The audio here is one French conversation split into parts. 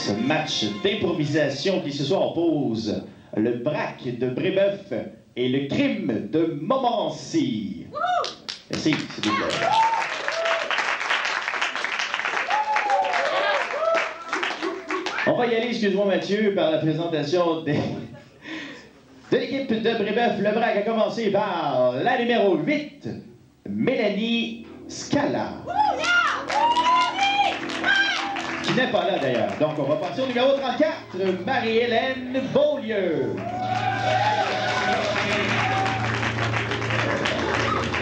Ce match d'improvisation qui ce soir oppose le braque de Brébeuf et le crime de Montmorency. Merci, s'il vous plaît. On va y aller, excuse-moi Mathieu, par la présentation de l'équipe de Brébeuf. Le braque a commencé par la numéro 8, Mélanie Scala. Qui n'est pas là d'ailleurs. Donc on va passer au numéro 34, Marie-Hélène Beaulieu.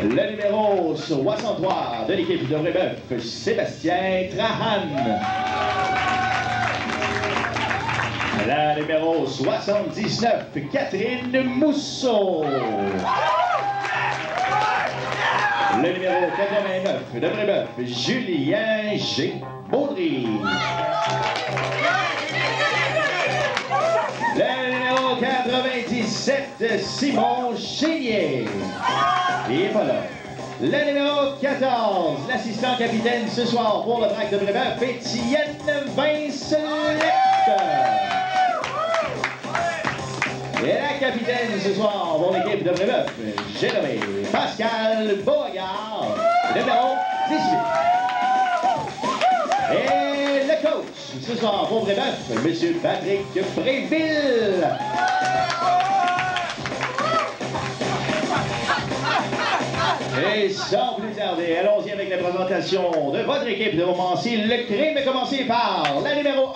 Le numéro 63 de l'équipe de Brébeuf, Sébastien Trahan. La numéro 79, Catherine Mousseau. Le numéro 89 de Brébeuf, Julien G. Baudry. Le numéro 97, Simon Chénier. Il n'est pas là. Le numéro 14, l'assistant capitaine ce soir pour le braque de Brébeuf, Étienne Vincelette. Et la capitaine ce soir pour l'équipe de Brébeuf, j'ai nommé Pascal Beauregard, numéro 18. Et le coach ce soir pour Brébeuf, M. Patrick Bréville. Et sans plus tarder, allons-y avec la présentation de votre équipe de Montmorency. Le crime est commencé par la numéro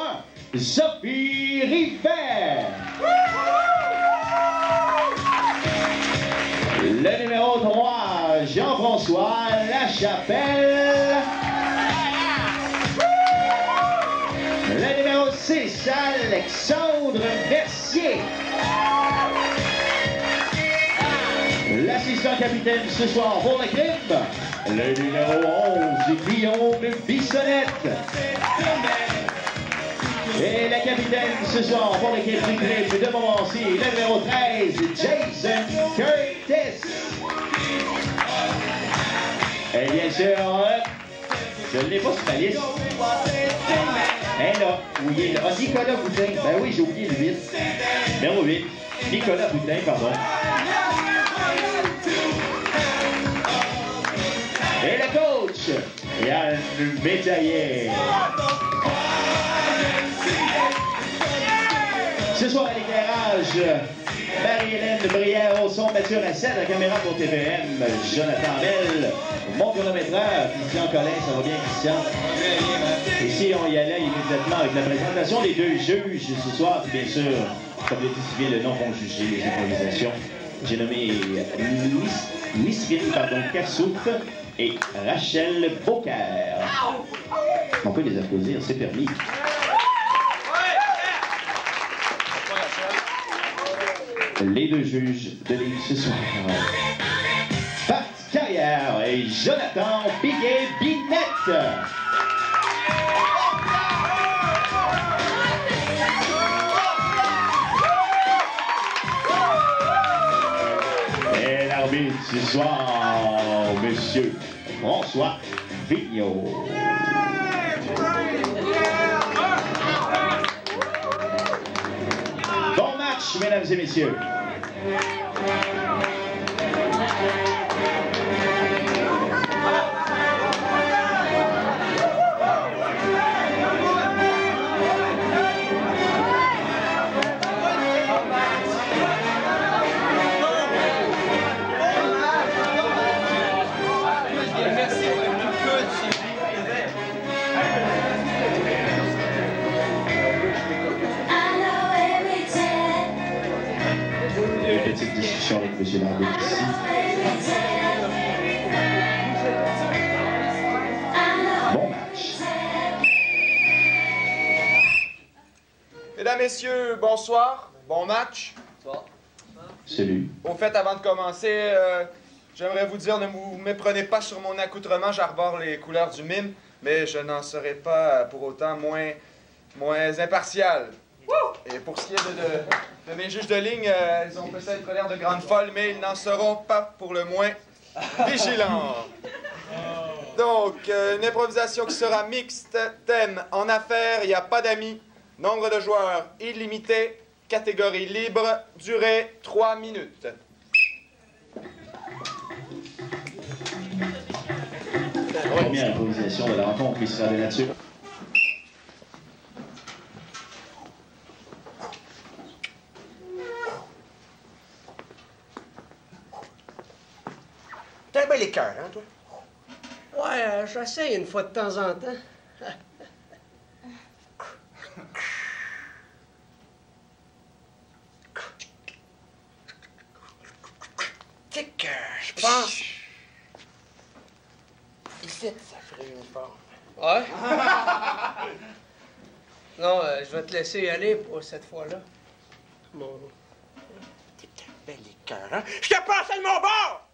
1, Sophie Rivet. Le numéro 3, Jean-François Lachapelle. Le numéro 6, Alexandre Mercier. L'assistant capitaine ce soir pour l'équipe, le numéro 11, Guillaume Bissonnette. Et la capitaine ce soir pour l'équipe du crime de Montmorency, le numéro 13, Jason Curtis. Et bien sûr, je ne l'ai pas sur ma liste. Hein là, où il est là? Ah, Nicolas Boutin. Ben oui, j'ai oublié le 8. Numéro 8, Nicolas Boutin, pardon. Et le coach, Yann Métaillé. Ce soir à l'éclairage, Marie-Hélène Brière au son, Mathieu Racette, la caméra pour TVM, Jonathan Bell, mon chronométreur, Christian Collin, ça va bien Christian? Et si on y allait immédiatement avec la présentation des deux juges ce soir, bien sûr, comme le dit si bien le nom vont juger les improvisations. J'ai nommé Nisrine Kassouf et Rachel Beaucaire. On peut les applaudir, c'est permis. Les deux juges de l'île ce soir, Pat Carrière et Jonathan Biguet-Binette. Et l'arbitre ce soir, Monsieur François Vigneault. Bon match, mesdames et messieurs. Petite discussion avec M. l'arbitre ici. Bon match. Mesdames, Messieurs, bonsoir. Bon match. Bonsoir. Salut. Au fait, avant de commencer, j'aimerais vous dire, ne vous méprenez pas sur mon accoutrement. J'arbore les couleurs du mime, mais je n'en serai pas pour autant moins impartial. Et pour ce qui est de mes juges de ligne, ils ont peut-être l'air de grandes folles, mais ils n'en seront pas pour le moins vigilants. Donc, une improvisation qui sera mixte. Thème, en affaires, il n'y a pas d'amis. Nombre de joueurs illimité. Catégorie libre. Durée 3 minutes. Première improvisation de la rencontre qui sera de nature. T'as un bel écœur, hein, toi? Ouais, j'essaye une fois de temps en temps. Je pense... Ici, ça ferait une forme. Ouais? Non, je vais te laisser y aller pour cette fois-là. Mon... T'es un bel écœur, hein? Je te passais de mon bord!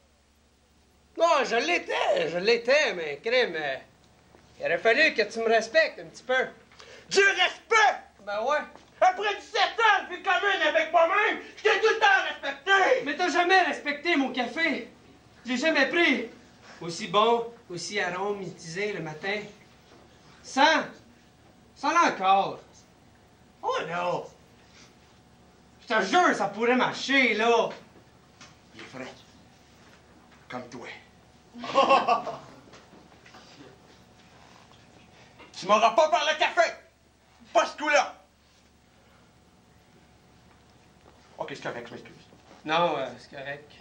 Non, je l'étais, mais crème, il aurait fallu que tu me respectes un petit peu. Du respect! Ben ouais. Après 17 ans de vie commune avec moi-même, je t'ai tout le temps respecté! Mais t'as jamais respecté mon café. J'ai jamais pris. Aussi bon, aussi aromatisé le matin. Sans encore. Oh non! Je te jure, ça pourrait marcher, là. Il est frais. Comme toi. Tu m'auras pas par le café! Pas ce coup-là! Ok, c'est correct, je m'excuse. Non, c'est correct.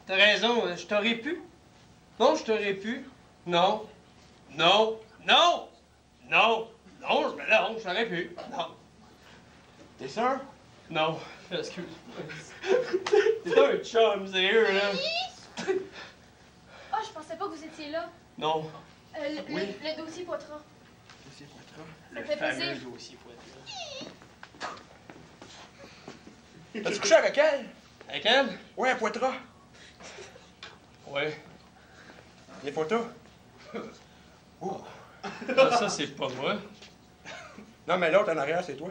T'as raison, je t'aurais pu. Non, je t'aurais pu. Non. Non. Non. Non. Non, non, je t'aurais pu. Non. T'es sûr? Non. Excuse-moi. T'es un chum, sérieux, là. Ah, je pensais pas que vous étiez là. Non. Le dossier Poitras. Dossier Poitras? Ça me fait plaisir. Dossier Poitras. T'as-tu couché avec elle? Avec elle? Ouais, à Poitras. Ouais. Les photos? Ah, ça, c'est pas moi. Non, mais l'autre en arrière, c'est toi.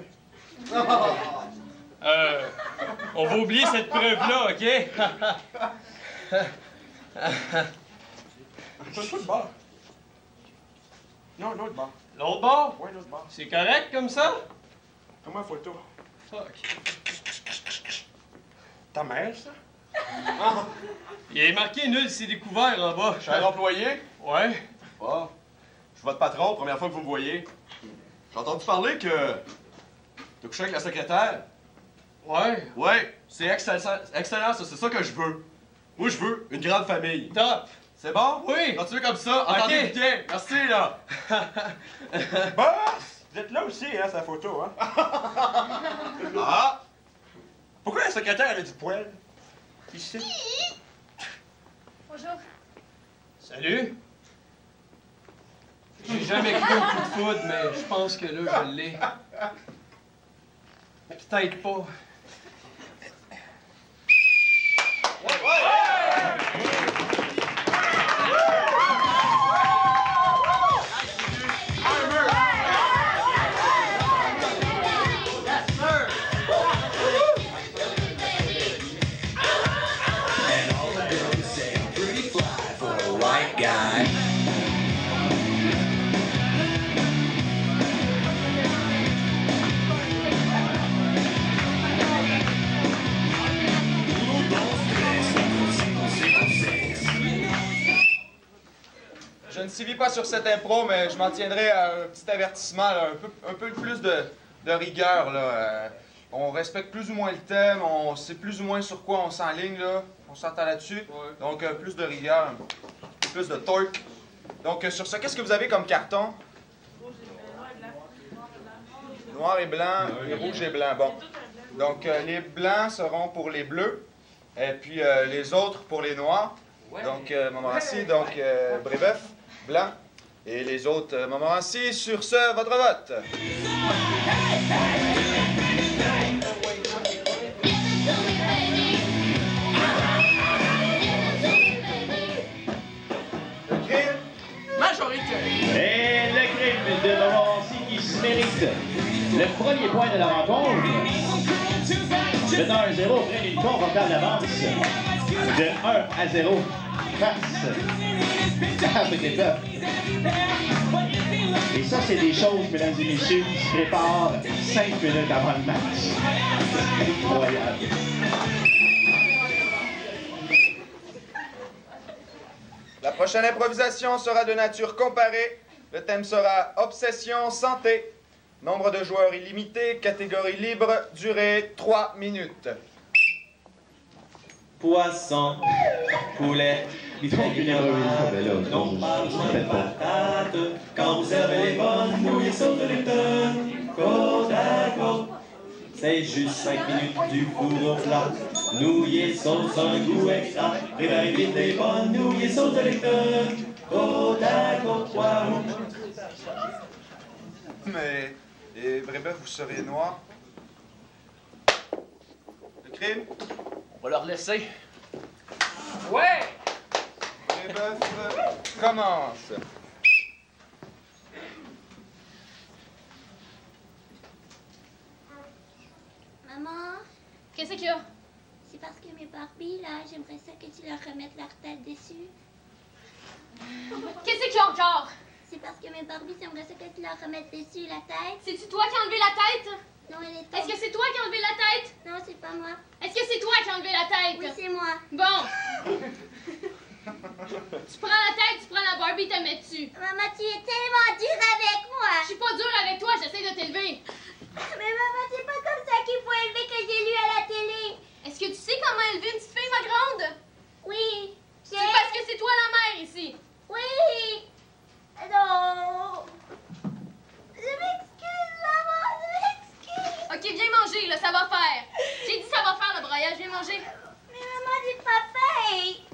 On va oublier cette preuve-là, OK? Pas de bord. Non, l'autre bord. L'autre bord? Ouais, l'autre bord. C'est correct comme ça? Fais-moi une photo. Fuck. Ta mère, ça? Il est marqué nul, c'est découvert en bas. Je suis un employé. Ouais. Ah, je suis votre patron, première fois que vous me voyez. J'ai entendu parler que t'as couché avec la secrétaire. Ouais. Ouais, c'est excellent, excellent ça, c'est ça que je veux. Moi, je veux une grande famille. Top. C'est bon? Oui. Continuez comme ça, entendez bien. Merci, là. Boss! Vous êtes là aussi, hein, sa photo, hein? Ah! Pourquoi la secrétaire avait du poil? Ici. Bonjour. Salut. J'ai jamais cru au coup de foudre, mais je pense que là, je l'ai. Peut-être pas. Je ne suivis pas sur cette impro, mais je m'en tiendrai à un petit avertissement, là, un peu plus de rigueur. Là. On respecte plus ou moins le thème, on sait plus ou moins sur quoi on s'enligne, là. On s'entend là-dessus. Ouais. Donc, plus de rigueur, plus de torque. Donc, sur ça, qu'est-ce que vous avez comme carton? Noir et blanc, et rouge et blanc. Bon. Donc, les blancs seront pour les bleus, et puis les autres pour les noirs. Donc, Montmorency, donc Brébeuf, blanc. Et les autres, Montmorency. Sur ce, votre vote. Le crime. Majorité. Et le crime de Montmorency qui se mérite le premier point de la rencontre. Maintenant 1-0 près d'une confortable avance de 1-0 face à Petit Peuple. Et ça, c'est des choses, mesdames et messieurs, qui se préparent 5 minutes avant le match. Incroyable. La prochaine improvisation sera de nature comparée. Le thème sera Obsession Santé. Nombre de joueurs illimité, catégorie libre, durée 3 minutes. Poisson, poulet, Ils font une erreur, non pas besoin de patates. Quand vous servez les bonnes, nouilles sauce de Lipton, côte à côte. C'est juste 5 minutes du four au plat. Nouilles sauce, un goût extra. Préparez vite les bonnes nouilles sauce de Lipton, côte à côte. Wow. Mais, et Brébeuf, vous seriez noir? Le crime? On va leur laisser. Ouais! Brébeuf, commence. Maman, Qu'est-ce qu'il y a? c'est parce que mes Barbies, là, j'aimerais ça que tu leur remettes leur tête dessus. Qu'est-ce qu'il y a encore? C'est parce que mes Barbies, j'aimerais ça que tu leur remettes dessus la tête. C'est-tu toi qui as enlevé la tête? Non, elle est Est-ce que c'est toi qui as enlevé la tête? Non, c'est pas moi. Est-ce que c'est toi qui as enlevé la tête? Oui, c'est moi. Bon. Tu prends la tête, tu prends la Barbie, te mets dessus. Maman, tu es tellement dure avec moi. Je suis pas dure avec toi, j'essaie de t'élever. Mais maman, c'est pas comme ça qu'il faut élever que j'ai lu à la télé. Est-ce que tu sais comment élever une petite fille, ma grande? Oui. C'est parce que c'est toi la mère ici. Oui. Non. Je m'excuse, maman, je m'excuse. Ok, viens manger, là, ça va faire. J'ai dit ça va faire le broyage, viens manger. Mais maman, j'ai pas faim.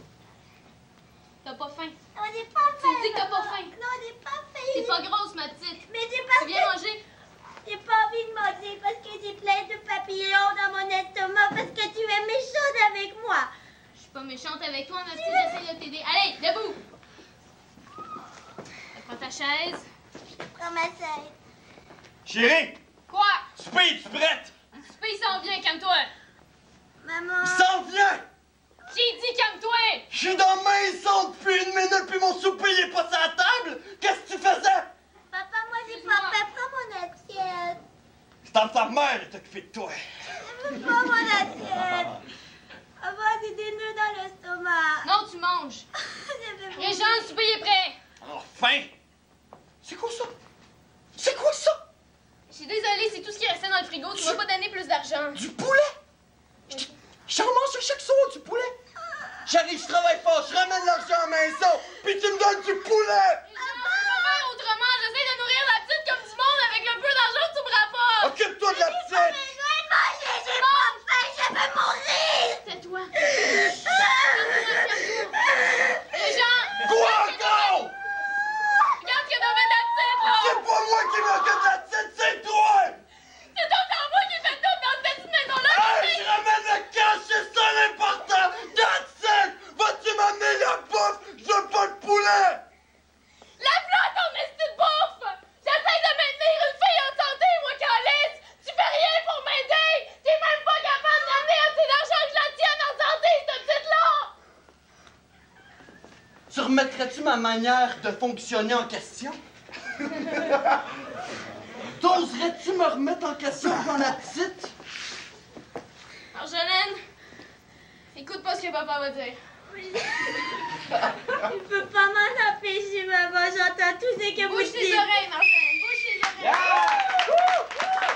T'as pas faim. Non, j'ai pas faim. Tu me dis que t'as pas faim. Non, j'ai pas faim. T'es pas grosse, ma petite. Mais c'est parce Tu viens que manger. j'ai pas envie de manger parce que j'ai plein de papillons dans mon estomac parce que tu es méchante avec moi. Je suis pas méchante avec toi, ma petite, j'essaie de t'aider. Allez, debout. Prends ta chaise. Prends ma chaise. Chérie, Quoi? souper, es-tu prête? Le souper, il s'en vient, calme-toi. Maman. Il s'en vient! J'ai dit calme-toi. Je suis dans ma maison depuis 1 minute, puis mon souper il est pas sur la table! Qu'est-ce que tu faisais? Papa, moi j'ai pas faim. Prends mon assiette. C'est ta mère est occupée de toi. Je veux pas mon assiette. Papa, j'ai des nœuds dans l'estomac. Non, tu manges. Je veux pas. Régent, le souper est prêt. Enfin! C'est quoi ça? C'est quoi ça? Je suis désolée, c'est tout ce qui restait dans le frigo. Tu m'as pas donné plus d'argent. Du poulet? J'en mange chaque soir du poulet. J'arrive, je travaille fort, je ramène l'argent à la maison, puis tu me donnes du poulet! Régent, je peux pas faire autrement. J'essaie de nourrir la petite comme du monde avec le peu d'argent que tu me rapportes. Occupe-toi de la petite! Je veux manger, j'ai pas faim, je veux mourir. Tais-toi. Régent! Quoi encore? Regarde ce que t'as fait ta petite, là. C'est pas moi qui m'occupe de la petite, c'est toi! C'est ton cerveau qui fait tout dans cette petite maison-là. Hey, je ramène le cash, c'est ça l'important! That's it! Vas-tu m'amener la bouffe? Je veux pas de poulet! Lève-la ton esti de bouffe! J'essaie de maintenir une fille en santé, moi, Calice! Tu fais rien pour m'aider! T'es même pas capable d'amener assez d'argent que je la tienne en santé, cette petite-là! Tu remettrais-tu ma manière de fonctionner en question? T'oserais-tu me remettre en question quand la petite? Marjolaine, écoute pas ce que papa va dire. Tu peux pas m'en empêcher, maman. J'entends tout ce que vous Bouge tes dites. oreilles, Marjolaine, bouge tes oreilles!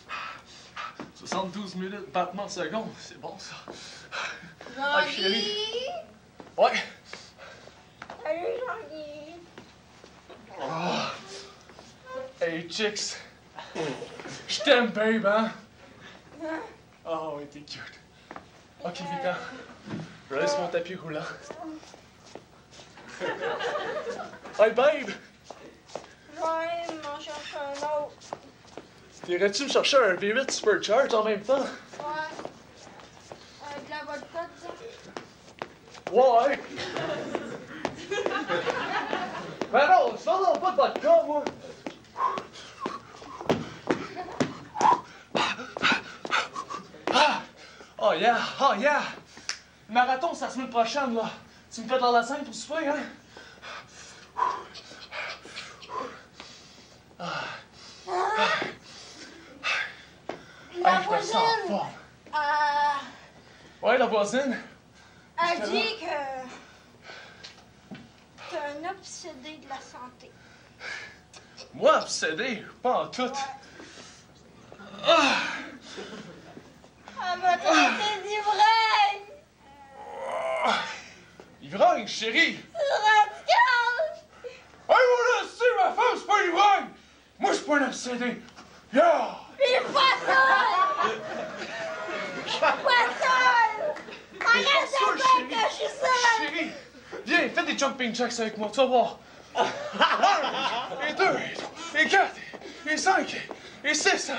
« 72 minutes battements secondes, c'est bon ça. Jean-Guy! chérie. Ouais. Salut, Jean-Guy! Hey, chicks. Je t'aime, babe, hein? Oh, oui, t'es cute. Ok, Vita. Je laisse mon tapis roulant. Hey, babe! Ouais, m'en cherche un autre. Irais-tu me chercher un V8 Supercharge en même temps? Ouais. Avec la vodka, tu sais. Ouais! Ben non, je parle pas de vodka, moi! yeah, oh yeah! Le marathon, c'est la semaine prochaine, là. Tu me fais dans la scène pour souper, hein? La je me sens en voisine, forme. Ouais, la voisine? elle dit que t'es un obsédé de la santé. Moi, obsédé? Pas en tout. Ouais. Elle m'a traité d'ivraie. Ivrogne, chérie! C'est radical. Hey, voilà, c'est ma femme, c'est pas l'ivrogne! Moi, je suis pas un obsédé! Yeah! Il est pas seul. Pas seul. Arrête de dire que je suis seule. Chérie! Viens, fais des jumping jacks avec moi, tu vas voir! 1, et 2, et 4, et 5, et 6!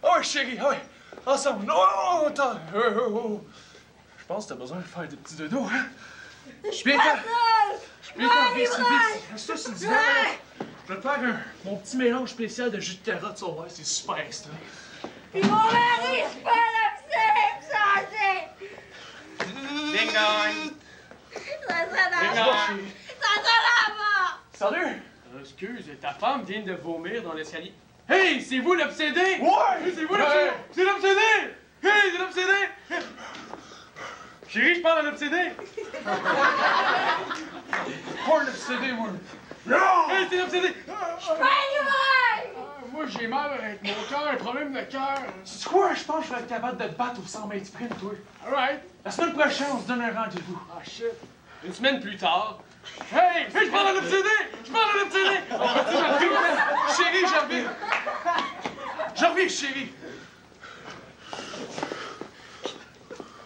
Ah ouais, chérie, ah ouais! Ensemble! Oh, attends! Je pense que t'as besoin de faire des petits dodos, hein? Je suis pas seule. Viens, vite! Ça, c'est du je vais te faire mon petit mélange spécial de jus de carotte, tu vas voir, c'est super extra. Puis mon mari, c'est pas l'obsédé de santé. Ding dong! Ça sonne là-bas. Salut! Excuse, ta femme vient de vomir dans l'escalier. Hey, c'est vous l'obsédé? Ouais! C'est vous l'obsédé? C'est l'obsédé! Hey, c'est l'obsédé! Chérie, je parle à l'obsédé! Pas l'obsédé, moi! Hey, c'est l'obsédé! Je suis pas l'ivraie. Moi, j'ai mal avec mon cœur, un problème de cœur. C'est quoi? Je pense que je vais être capable de te battre au 100 mètres sprint, toi. Alright. La semaine prochaine, on se donne un rendez-vous. Ah, shit. Une semaine plus tard. Hey, je parle à l'obsédé! Je parle à l'obsédé! Chérie, je reviens! Je reviens, chérie!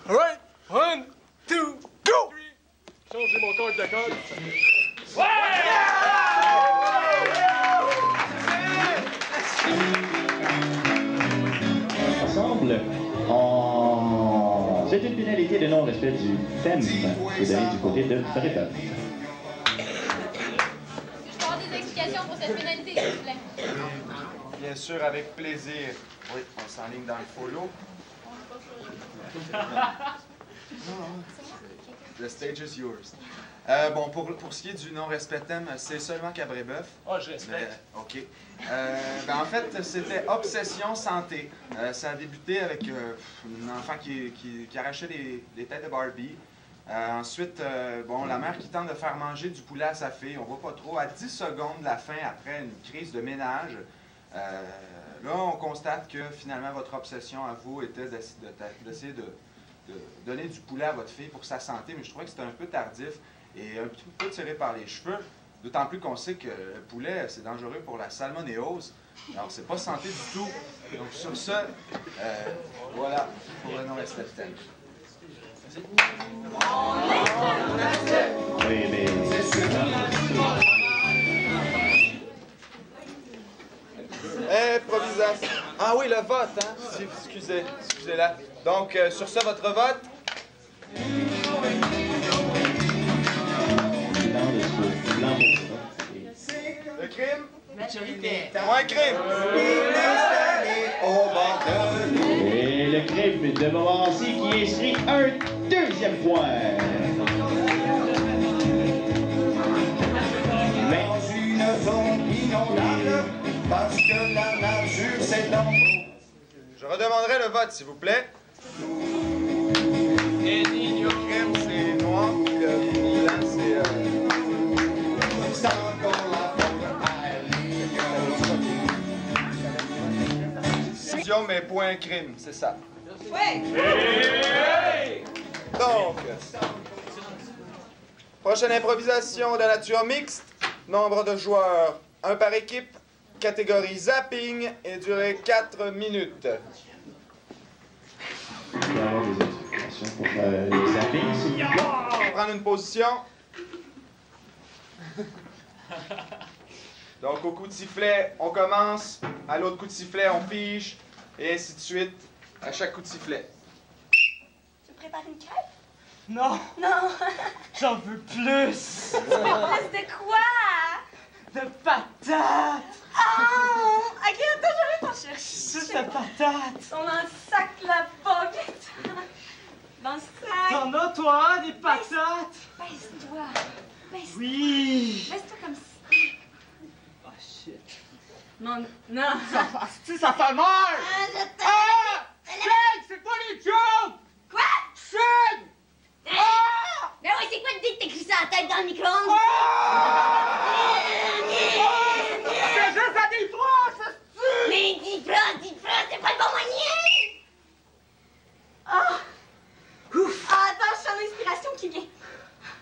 Alright. 1, 2, go! Changez mon code de code. Ensemble, c'est une pénalité de non-respect du thème qui est donné du côté de Frédéric. Je peux avoir des explications pour cette pénalité, s'il vous plaît. Bien sûr, avec plaisir. Oui, on s'enligne dans le follow. The stage is yours. Bon, pour ce qui est du non-respect de thème, c'est seulement Cabrébeuf. Ah, je respecte. OK. En fait, c'était Obsession Santé. Ça a débuté avec un enfant qui arrachait des têtes de Barbie. Ensuite, bon, la mère qui tente de faire manger du poulet à sa fille. On voit pas trop. À 10 secondes de la fin, après une crise de ménage, là, on constate que finalement, votre obsession à vous était d'essayer de donner du poulet à votre fille pour sa santé. Mais je trouvais que c'était un peu tardif et un petit peu tiré par les cheveux. D'autant plus qu'on sait que le poulet, c'est dangereux pour la salmonéose. Alors, c'est pas santé du tout. Donc, sur ce, voilà pour le non-respect de thème. Oui, mais... Improvisation. Ah oui, le vote, hein? Excusez-la. Donc, sur ce, votre vote? Le crime? Maturité. Moins crime. Et le crime de Montmorency qui inscrit un deuxième point. Dans une zone inondable, parce que la nature c'est en haut. Je redemanderai le vote, s'il vous plaît. Le crime, c'est noir, puis le blanc, c'est... Sans qu'on la Décision, mais point crime, c'est ça. Ouais. Donc, prochaine improvisation de nature mixte. Nombre de joueurs, 1 par équipe. Catégorie zapping et durée 4 minutes. Il va y avoir des explications pour les zapping, s'il vous plaît. On va prendre une position. Donc, au coup de sifflet, on commence. À l'autre coup de sifflet, on fige. Et ainsi de suite, à chaque coup de sifflet. Tu prépares une crêpe? Non, Non. j'en veux plus. De quoi? De patates. Oh! Ok, attends, je vais t'en chercher. Juste de patates. On en sac la pocket. Dans le sac. T'en as, toi, des patates? Baisse-toi. Baisse-toi. Oui. Baisse-toi comme ça. Oh, shit. Non. Ça fait mal! Ah, je t'aime. Ah! Shane, c'est pas les jokes! Quoi? Shane! Ah! Ben oui, c'est quoi le dit que t'écris ça à la tête dans le micro-ondes? C'est juste à des phrases, c'est-tu? Mais dis phrases, c'est pas le bon moyen! Ah! Ouf! Ah, attends, je sens l'inspiration qui vient.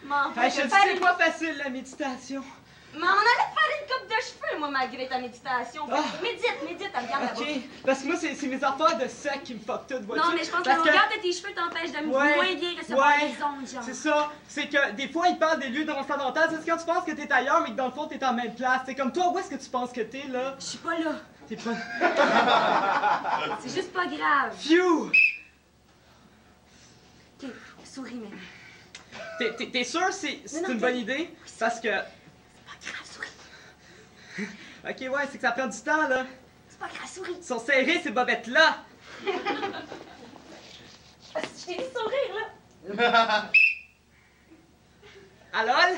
Bon, Hey, je te dis, c'est pas facile, la méditation. Mais on allait te faire une coupe de cheveux, moi, malgré ta méditation. Ah. Médite, regarde là-bas. OK, parce que moi, c'est mes affaires de sec qui me fuck tout, vois-tu? Non, mais je pense que Parce le regard de tes cheveux t'empêche de moins bien recevoir les ondes, genre. C'est ça. C'est que des fois, ils parlent des lieux transcendantales. C'est quand tu penses que t'es ailleurs, mais que dans le fond, t'es en même place. C'est comme toi, où est-ce que tu penses que t'es, là? Je suis pas là. T'es pas... C'est juste pas grave. Phew! OK, souris maintenant. T'es sûr que c'est Non, une bonne idée? Parce que... C'est pas grave, souris. OK, ouais, c'est que ça prend du temps, là. C'est pas grave, souris. Ils sont serrés, ces bobettes-là. Je t'ai vu sourire, là. Alors,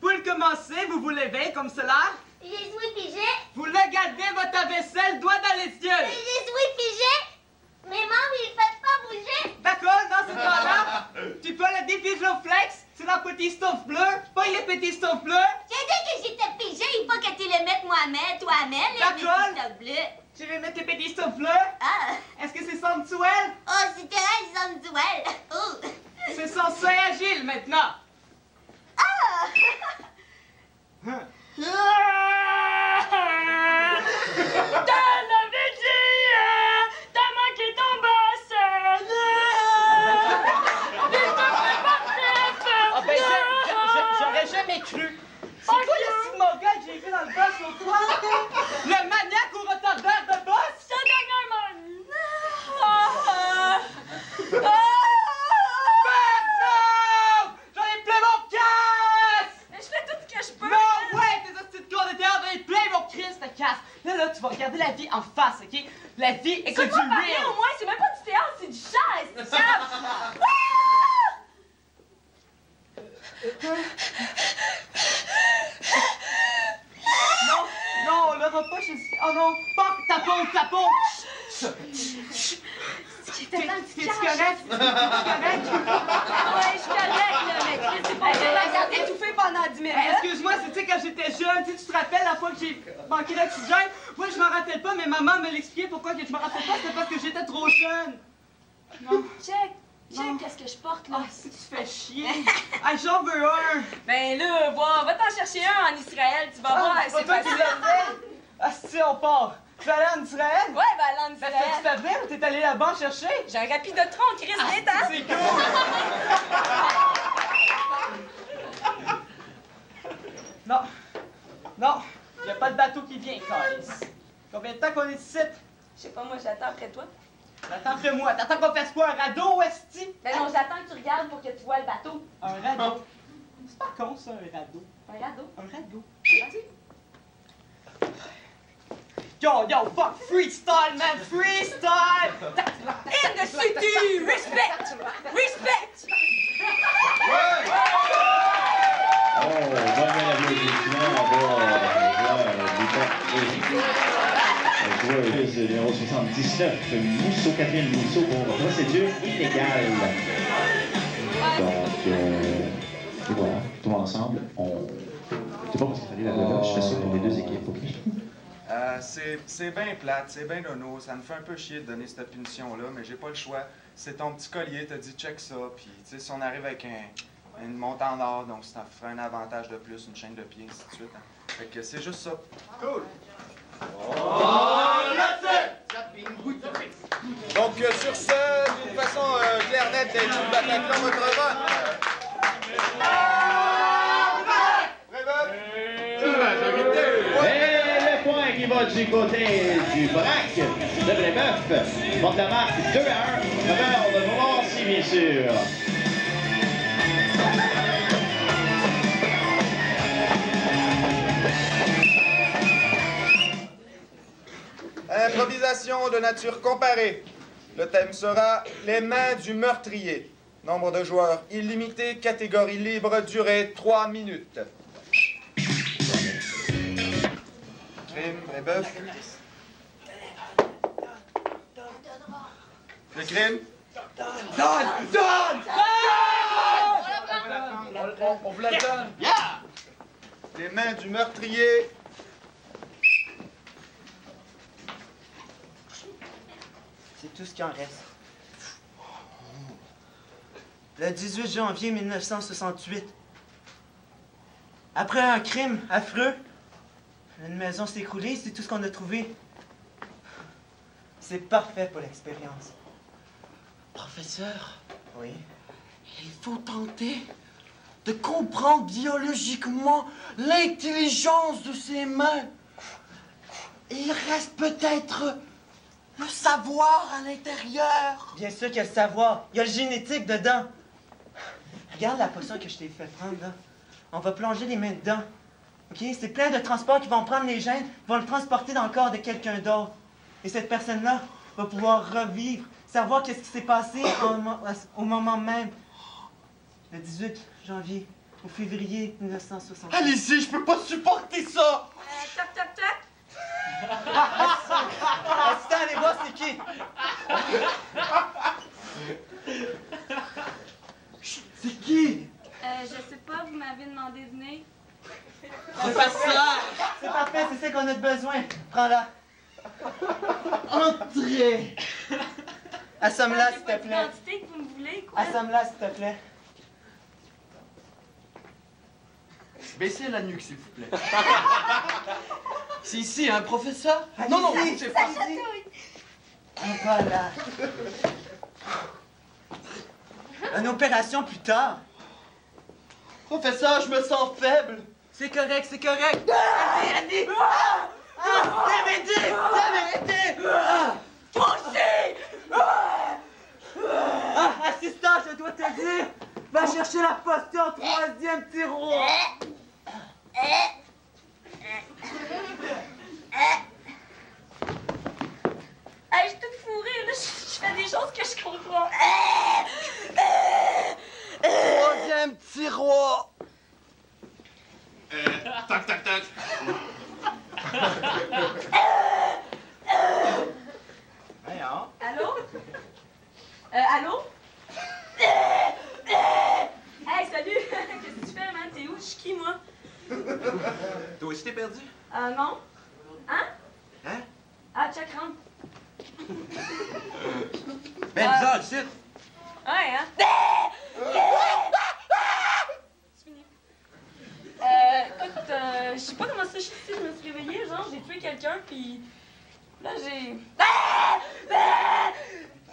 pour le commencer, vous vous levez comme cela. J'ai joué pigé. Vous regardez votre vaisselle, doigt dans les yeux. J'ai joué pigé. Mais maman, il fait pas bouger. D'accord, dans ce cas-là, tu peux le Dipigoflex, c'est la petite stoffe bleue, pas les petits stoffes bleus. J'ai dit que j'étais pigé, il faut que tu les mettes moi-même, toi-même, les D'accord. petits stofs bleus. Tu veux mettre tes petits stoffes bleus? Ah. Est-ce que c'est sensuel? Oh, c'est très sensuel. Oh. C'est censé agile maintenant. Ah. T'as la vigie, t'as manqué ton boss. Ah ben, j'aurais jamais cru. C'est quoi le si mauvais que j'ai vu dans le boss l'autre fois? Le maniaque au retardeur de boss? Ça dernièrement. Non! J'en ai plein mon casse! Mais je fais tout ce que je peux. Non, ouais, tes hosties de cours de théâtre, j'en ai plein mon Christ de casse! Là, tu vas regarder la vie en face, OK? La vie est que du C'est pas parler real! au moins, c'est même pas du théâtre, c'est du char, c'est du char. Non, le repas, je dis... Oh non, pas ta peau! T'es T'es-tu correct? Ouais, je suis correcte, là, mais Chris, c'est pas vrai. Regarde, étouffé pendant 10 minutes. Excuse-moi, tu sais, quand j'étais jeune, tu te rappelles la fois que j'ai manqué d'oxygène? Moi, je m'en rappelle pas, mais maman me l'expliquait pourquoi que je me rappelle pas, c'était parce que j'étais trop jeune. Non. Check, qu'est-ce que je porte, là. Ah, si tu fais chier. Ah, j'en veux un. Ben là, va t'en chercher un en Israël, tu vas voir, c'est toi qui facile. l'as fait. Ah, si, on part. Tu vas aller en Israël? Ouais, ben aller en Ben, Israël. tu fais bien ou t'es allé là-bas chercher? J'ai un rapide de tronc, Chris, vite, hein? C'est cool. Non, y a pas de bateau qui vient, Carlis. Combien de temps qu'on est ici? Je sais pas, moi, j'attends après toi. Attends après moi. T'attends qu'on fasse quoi? Un radeau, Esti? Ben non, j'attends que tu regardes pour que tu vois le bateau. Un radeau? C'est pas con, ça, un radeau. Un radeau. Un radeau. Yo, fuck, freestyle, man, freestyle! In the city! Respect! Respect! Oh, bonne applaudissement pour la joueuse numéro 79, Mousseau, Catherine Mousseau, pour procédure illégale. Donc, et voilà, tout ensemble, on... C'est pas parce qu'il fallait la voix, je fais ça pour les deux équipes, OK? C'est bien plate, c'est bien nono, ça me fait un peu chier de donner cette punition-là, mais j'ai pas le choix. C'est ton petit collier, t'as dit check ça, puis tu sais, si on arrive avec une montre en or, donc ça ferait un avantage de plus, une chaîne de pied, ainsi de suite. Hein. Fait que c'est juste ça. Cool! Donc sur ce, d'une façon claire, nette et toute Bataclan, votre vote. Et le point qui va du côté du Brac de Brébeuf porte la marque 2-1 en faveur de Montmorency, bien sûr. Improvisation de nature comparée. Le thème sera les mains du meurtrier. Nombre de joueurs illimité, catégorie libre, durée 3 minutes. Crime, Brébeuf. Le crime. Donne! On vous la donne. Les mains du meurtrier. C'est tout ce qui en reste. Le 18 janvier 1968, après un crime affreux, une maison s'est écroulée, c'est tout ce qu'on a trouvé. C'est parfait pour l'expérience. Professeur, Oui. il faut tenter de comprendre biologiquement l'intelligence de ses mains. Et il reste peut-être le savoir à l'intérieur. Bien sûr qu'il y a le savoir. Il y a le génétique dedans. Regarde la potion que je t'ai fait prendre, là. On va plonger les mains dedans. OK? C'est plein de transports qui vont prendre les gènes, vont le transporter dans le corps de quelqu'un d'autre. Et cette personne-là va pouvoir revivre, savoir qu'est-ce qui s'est passé au moment même. Le 18 janvier, au février 1960. Allez-y, je peux pas supporter ça. Toc, toc, toc. Assistant, allez voir c'est qui. C'est qui? Je sais pas, vous m'avez demandé de venir. Professeur, C'est parfait, c'est ça qu'on a besoin. Prends-la. entrez. Assomme-la, J'ai s'il pas te plaît. d'identité que vous me voulez, quoi. Assomme-la, s'il te plaît. Baissez la nuque, s'il vous plaît. C'est ici, hein, professeur? Non, non, Allez-y, c'est pas allez-y. Voilà. Une opération plus tard. Professeur, je me sens faible. C'est correct, c'est correct. Andy! T'avais dit! Assistant, je dois te dire, va chercher la potion au 3e tiroir. Hey, je suis toute fourrée, là. Je fais des choses que je comprends. 3e tiroir. Tac, tac, tac. Allô? Allô? Hey, salut! Qu'est-ce que tu fais, man? T'es où? Je suis qui, moi? Toi aussi, t'es perdu? Non. Hein? Hein? Ah, check, rentre. Ben, bizarre, ici. Ouais, hein? C'est fini. Écoute, je sais pas comment ça, je me suis réveillée, genre, j'ai tué quelqu'un, puis là, j'ai...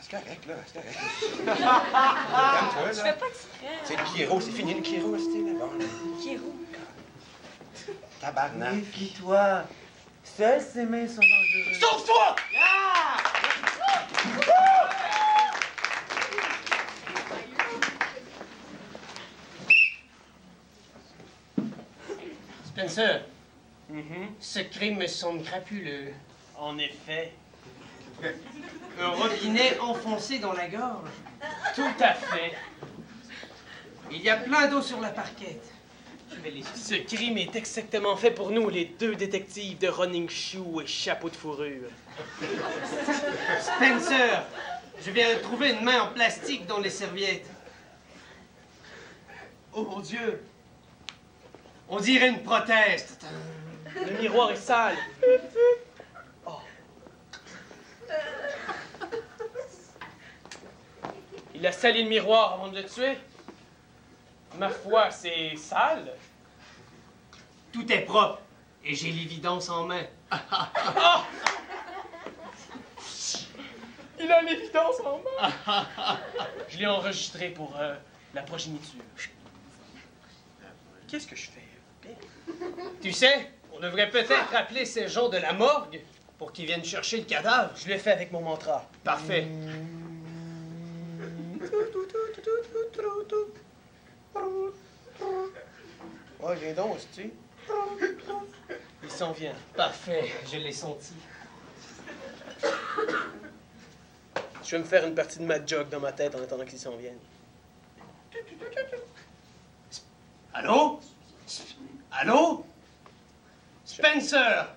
C'est correct, là, c'est correct. Je fais pas exprès. C'est le Kiro, c'est fini le Kiro, c'était là. Bon, Kiro. tabarnak. Méfie-toi. Seules ses mains sont dangereuses. Sauve-toi! Spencer, ce crime me semble crapuleux. En effet. Un robinet enfoncé dans la gorge. Tout à fait. Il y a plein d'eau sur la parquette. Ce crime est exactement fait pour nous, les deux détectives de running shoe et chapeau de fourrure. Spencer, je viens de trouver une main en plastique dans les serviettes. Oh mon Dieu! On dirait une prothèse. Le miroir est sale. Oh. Il a sali le miroir avant de le tuer. Ma foi, c'est sale. Tout est propre et j'ai l'évidence en main. Ah! Il a l'évidence en main. Je l'ai enregistré pour la progéniture. Qu'est-ce que je fais? Tu sais, on devrait peut-être appeler ces gens de la morgue pour qu'ils viennent chercher le cadavre. Je l'ai fait avec mon mantra. Parfait. Oh, viens donc, tu Il s'en vient. Parfait, je l'ai senti. Je vais me faire une partie de Mad Jog dans ma tête en attendant qu'ils s'en viennent. Allô? Allô? Spencer!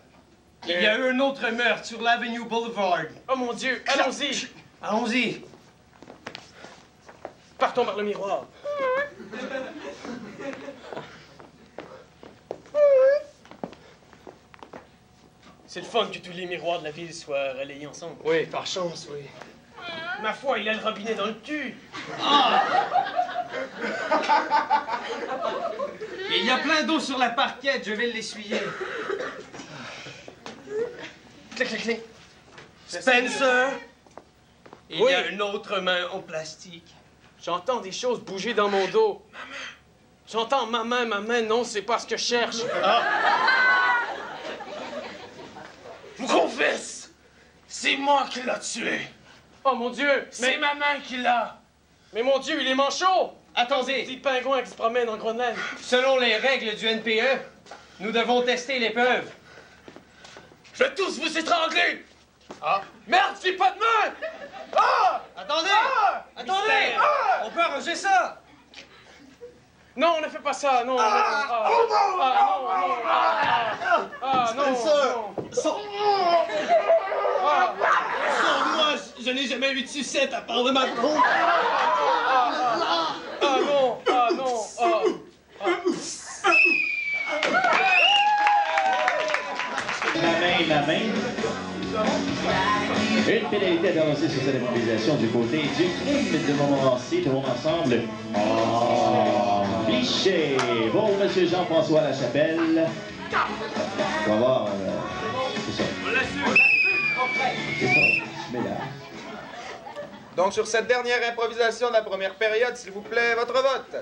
Il y a eu un autre meurtre sur l'Avenue Boulevard. Oh mon Dieu, allons-y! Allons-y. Partons par le miroir. C'est le fun que tous les miroirs de la ville soient relayés ensemble. Oui, par chance, oui. Ma foi, il a le robinet dans le cul. Et il y a plein d'eau sur la parquette, je vais l'essuyer. Clic, clic, clic. Spencer! Il Oui. y a une autre main en plastique. J'entends des choses bouger dans mon dos. J'entends ma main, non, c'est pas ce que je cherche. Je vous confesse, c'est moi qui l'a tué. Oh mon Dieu! C'est ma main qui l'a. Mais mon Dieu, il est manchot! Attendez, Petit pingouin qui se promène en Groenland. selon les règles du NPE, nous devons tester l'épreuve. Je vais tous vous étrangler. Ah. Merde, j'ai pas de main. Ah! Attendez! Ah! Attendez! Mystère! Ah! On peut arranger ça! Non, ne fais pas ça, non. Ah! Oh non! Non. Moi, je n'ai jamais eu de sucette à part de ma peau. Ma main. Une pénalité à dénoncer sur cette improvisation du côté du crime de Montmorency. Tout le monde ensemble. Oh, Bichet. Bon, monsieur Jean-François Lachapelle. On va voir. C'est ça. C'est ça. Mais là. Donc, sur cette dernière improvisation de la première période, s'il vous plaît, votre vote.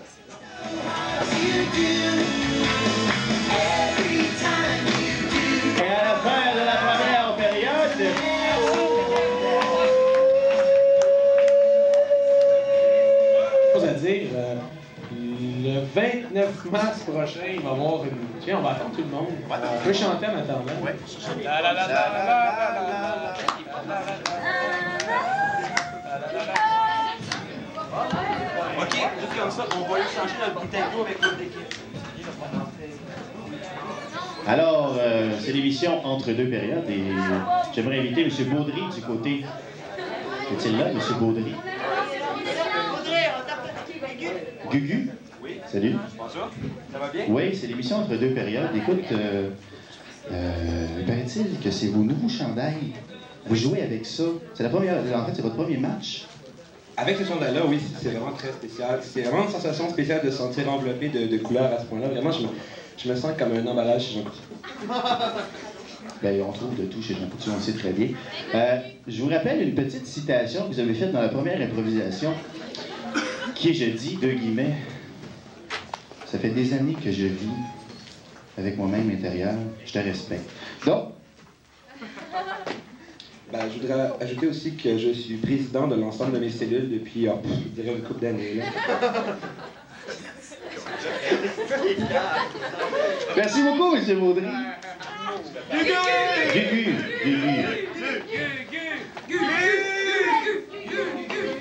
Et à la fin de la première période, chose à dire, le 29 mars prochain, il va y avoir une... Tiens, on va attendre tout le monde. On peut chanter en attendant. Ouais. OK, juste comme ça, on va aller changer notre petit tempo avec l'autre équipe. alors, c'est l'émission entre deux périodes et j'aimerais inviter M. Baudry du côté. Est-il là, M. Baudry? Gugu? Oui. Salut. Bonjour. Ça va bien? Oui, c'est l'émission entre deux périodes. Écoute, paraît-il que c'est vos nouveaux chandails. Vous jouez avec ça. C'est la première. En fait, c'est votre premier match. Avec ce chandail-là, oui, c'est vraiment très spécial. C'est vraiment une sensation spéciale de se sentir enveloppé de couleurs à ce point-là. Vraiment, je me sens comme un emballage chez Jean Coutu. Ben, on trouve de tout chez Jean Coutu, on le sait très bien. Je vous rappelle une petite citation que vous avez faite dans la première improvisation, qui est, je dis, deux guillemets, « Ça fait des années que je vis avec moi-même intérieur, je te respecte. » Donc, Ben, je voudrais ajouter aussi que je suis président de l'ensemble de mes cellules depuis, je dirais, une couple d'années. là. merci beaucoup, M. Baudry. Gugu.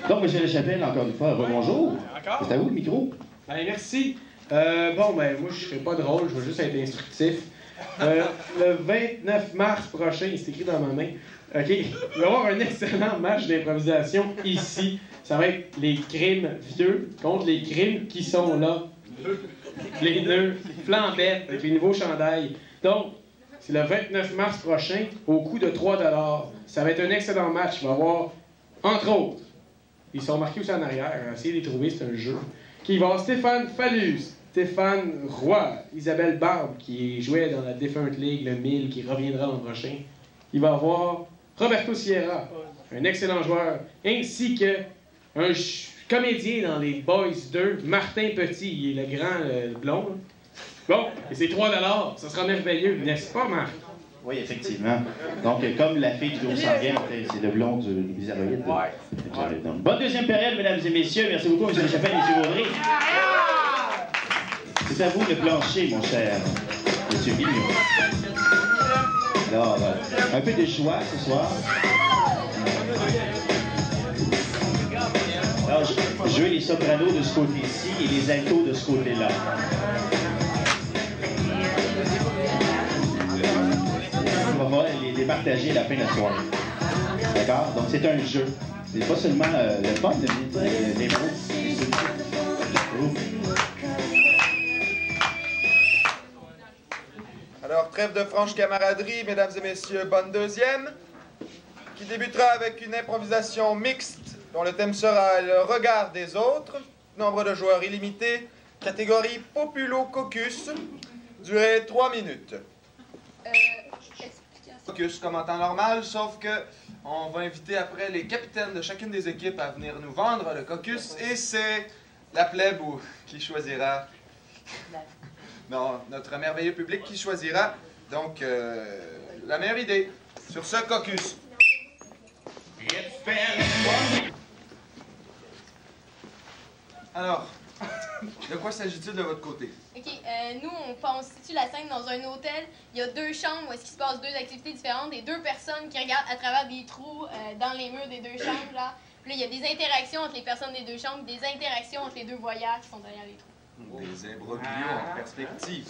Donc, M. Lachapelle, encore une fois, rebonjour. C'est à vous le micro. Ben, merci. Bon, ben, moi, je serai pas drôle, je vais juste être instructif. Le 29 mars prochain, c'est écrit dans ma main. OK, il va y avoir un excellent match d'improvisation ici. Ça va être les crimes vieux contre les crimes qui sont là. Les nœuds, flambettes, avec les nouveaux chandails. Donc, c'est le 29 mars prochain, au coût de 3 $. Ça va être un excellent match. Il va y avoir, entre autres, ils sont marqués aussi en arrière. Essayez de les trouver, c'est un jeu. Il va y avoir Stéphane Fallus, Stéphane Roy, Isabelle Barbe, qui jouait dans la défunte Ligue, le 1000, qui reviendra l'an prochain. Il va y avoir Roberto Sierra, un excellent joueur, ainsi que un comédien dans les Boys 2, Martin Petit, il est le grand blond. Là. Bon, et c'est 3 $, ça sera merveilleux, n'est-ce pas, Marc? Oui, effectivement. Donc, comme la fille du gros sanguin, c'est le blond du bizarroïde. Donc, bonne deuxième période, mesdames et messieurs. Merci beaucoup, M. Lachapelle et M. Baudry. C'est à vous le plancher, mon cher M. Vigneault. Alors, un peu de choix ce soir. Alors, jouer les sopranos de ce côté-ci et les altos de ce côté-là. On va les départager à la fin de la soirée. D'accord? Donc, c'est un jeu. C'est pas seulement le fun de l'impro. Alors, trêve de franche camaraderie, mesdames et messieurs, bonne deuxième, qui débutera avec une improvisation mixte dont le thème sera le regard des autres, nombre de joueurs illimité, catégorie Populo-Caucus, durée 3 minutes. Caucus comme en temps normal, sauf que on va inviter après les capitaines de chacune des équipes à venir nous vendre le caucus, et c'est la plèbe qui choisira... Non, notre merveilleux public qui choisira donc la meilleure idée sur ce caucus. Alors, de quoi s'agit-il de votre côté? OK, nous, on situe la scène dans un hôtel. Il y a 2 chambres où est-ce qu'il se passe 2 activités différentes et 2 personnes qui regardent à travers des trous dans les murs des 2 chambres, là. Puis là, il y a des interactions entre les personnes des 2 chambres, des interactions entre les 2 voyeurs qui sont derrière les trous. Des imbroglios en perspective.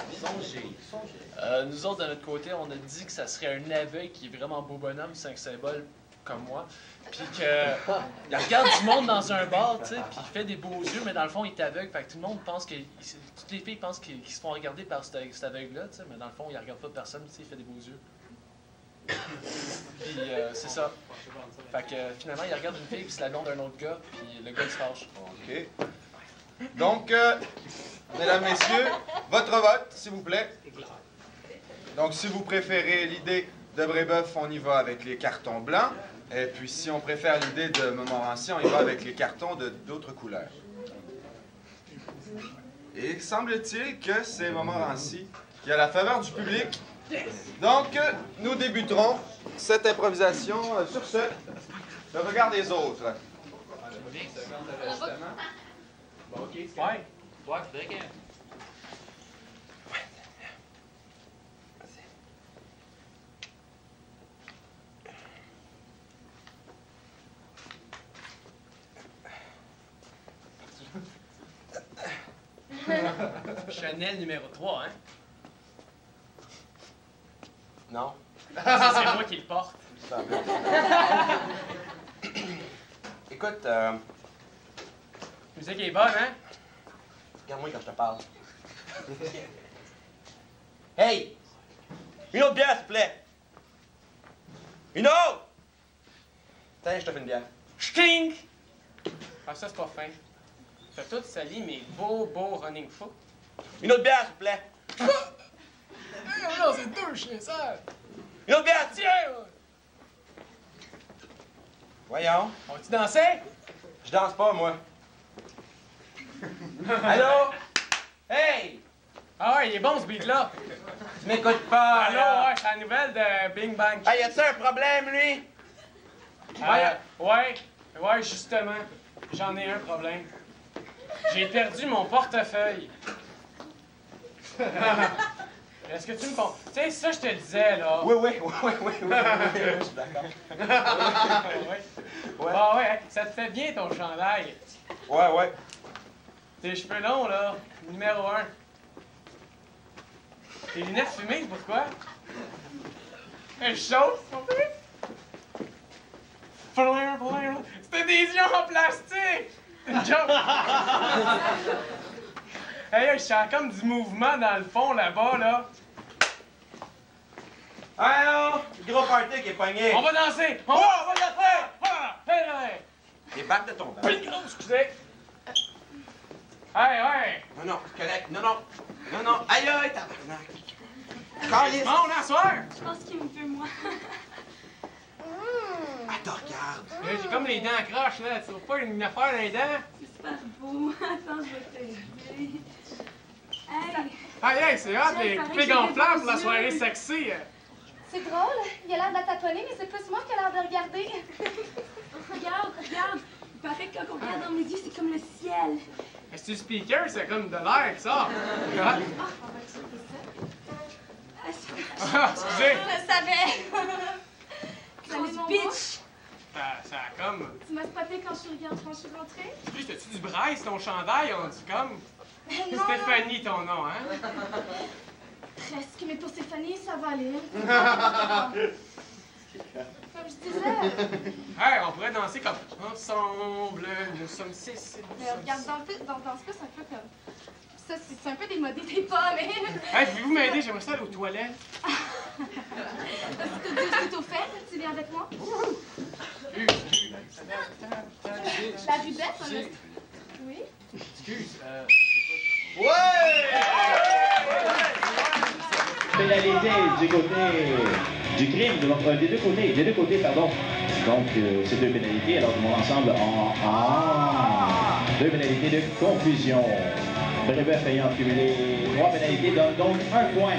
Nous autres, de notre côté, on a dit que ça serait un aveugle qui est vraiment beau bonhomme, 5 symboles comme moi. Puis qu'il regarde du monde dans un bar, tu sais, puis il fait des beaux yeux, mais dans le fond, il est aveugle. Fait que tout le monde pense que... Toutes les filles pensent qu'ils se font regarder par cet aveugle-là, tu sais, mais dans le fond, il regarde pas personne, tu sais, il fait des beaux yeux. Puis c'est ça. Fait que finalement, il regarde une fille, puis c'est la blonde d'un autre gars, puis le gars, il se fâche. OK. Donc, mesdames, messieurs, votre vote, s'il vous plaît. Donc, si vous préférez l'idée de Brébeuf, on y va avec les cartons blancs. Et puis, si on préfère l'idée de Montmorency, on y va avec les cartons d'autres couleurs. Et semble-t-il que c'est Montmorency qui a la faveur du public. Donc, nous débuterons cette improvisation sur ce, le regard des autres. OK. Ouais. Ouais, c'est vrai. Chanel numéro 3, hein? Non. C'est moi qui le porte. Écoute, La musique est bonne, hein? regarde-moi quand je te parle. Hey! Une autre bière, s'il te plaît! Une autre! Tiens, je te fais une bière. Stink! Ah, ça, c'est pas fin. T'as tout sali mes beaux running foot. Une autre bière, s'il te plaît! Non, c'est 2 chiens sales! Une autre bière! Tiens! Voyons. On va-tu danser? Je danse pas, moi. Allô? Hey! Ah ouais, il est bon, ce beat-là. Tu m'écoutes pas, Allô, là. ouais, c'est la nouvelle de Bing Bang. Hey, y a-tu un problème, lui? Ouais, justement. J'en ai un problème. J'ai perdu mon portefeuille. Est-ce que tu me comprends? Tu sais, ça, je te disais, là. Oui, je suis d'accord. Ah ouais, ça te fait bien, ton chandail. Ouais. Tes cheveux longs, là, numéro 1. Tes lunettes fumées, pourquoi? Elle chauffe, c'était des yeux en plastique! Une joke! Hey, je sens comme du mouvement dans le fond, là-bas, là. Hey, non! Le gros party qui est pogné. On va danser! On va danser! Les battes de ton bain. Excusez! Hey! Non, c'est correct. Non. Aïe, tabarnak. Calice. Bon, là, soir! Je pense qu'il me veut, moi. Attends, regarde. J'ai comme les dents accroches, là. Tu trouves pas une affaire dans les dents? C'est super beau. Attends, je vais t'aider. Hey, c'est hot, les poupées gonflables pour la soirée sexy. C'est drôle, il a l'air de la taponner, mais c'est plus moi qui a l'air de regarder. Regarde. Il paraît que quand on regarde dans mes yeux, c'est comme le ciel. Est-ce que le speaker, c'est comme de l'air, ça? Ah, Excusez! Je le savais. Grosse bitch! Ça a comme... Tu m'as spoté quand je suis rentrée? Excuse, t'as-tu du braille sur ton chandail? On dit comme... Non, Stéphanie, ton nom, hein? Presque, mais pour Stéphanie, ça va aller. Comme je disais... Hey, on pourrait danser comme... Ensemble, nous sommes 6. Mais regarde, dans ce cas, c'est un peu comme... Ça, c'est un peu démodé, t'es pas, mais... Hey, pouvez-vous m'aider? J'aimerais ça aller aux toilettes. C'est au fait, tu viens avec moi? La rudesse, on a... Oui? Excuse, Ouais! Pénalité du côté du crime, des deux côtés, pardon. Donc, ces deux pénalités, alors tout le monde ensemble en deux pénalités de confusion. Brébeuf ayant cumulé 3 pénalités donne donc 1 point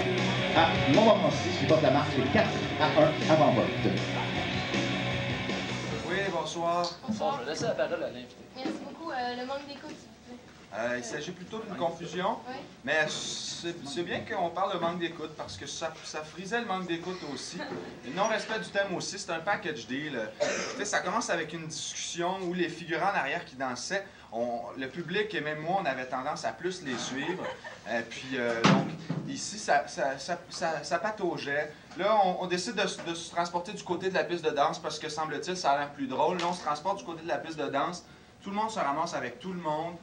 à Montmorency, qui porte la marque 4-1 avant vote. Oui, bonsoir. Bonsoir, je vais laisser la parole à l'invité. Merci beaucoup. Le manque d'écoute, s'il vous plaît. Il s'agit plutôt d'une confusion, Oui. mais c'est bien qu'on parle de manque d'écoute parce que ça frisait le manque d'écoute aussi. Le non-respect du thème aussi, c'est un package deal. Écoutez, ça commence avec une discussion où les figurants en arrière qui dansaient, le public et même moi, on avait tendance à plus les suivre. Donc, ici, ça pataugeait. Là, on décide de se transporter du côté de la piste de danse parce que, semble-t-il, ça a l'air plus drôle. Là, on se transporte du côté de la piste de danse. Tout le monde se ramasse avec tout le monde.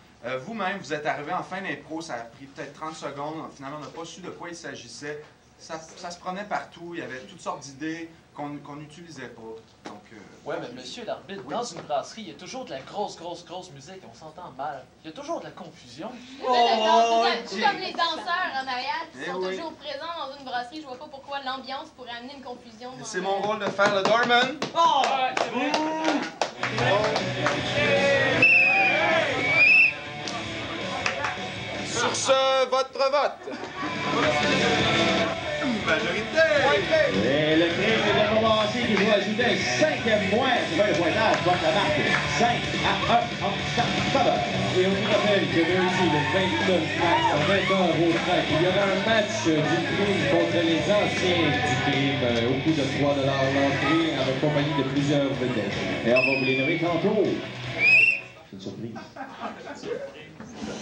Vous-même, vous êtes arrivé en fin d'impro, ça a pris peut-être 30 secondes. Finalement, on n'a pas su de quoi il s'agissait. Ça se promenait partout, il y avait toutes sortes d'idées qu'on n'utilisait pas. Donc, Ouais, mais monsieur l'arbitre, dans une brasserie, il y a toujours de la grosse musique, on s'entend mal. Il y a toujours de la confusion. Tout comme les danseurs en arrière qui sont toujours présents dans une brasserie, je vois pas pourquoi l'ambiance pourrait amener une confusion. c'est mon rôle de faire le doorman. Oh! Ouais, c'est vrai. Sur ce, votre vote. Majorité. Et le crime de Montmorency qui doit ajouter un 5e point. C'est pas le pointage, porte la marque 5-1 en sa faveur. Et on vous rappelle que lundi, le 29 mars, à 20h il y aura un match du crime contre les anciens du crime au coût de 3 $ l'entrée, en compagnie de plusieurs vedettes. Et on va vous les nommer tantôt. C'est une surprise.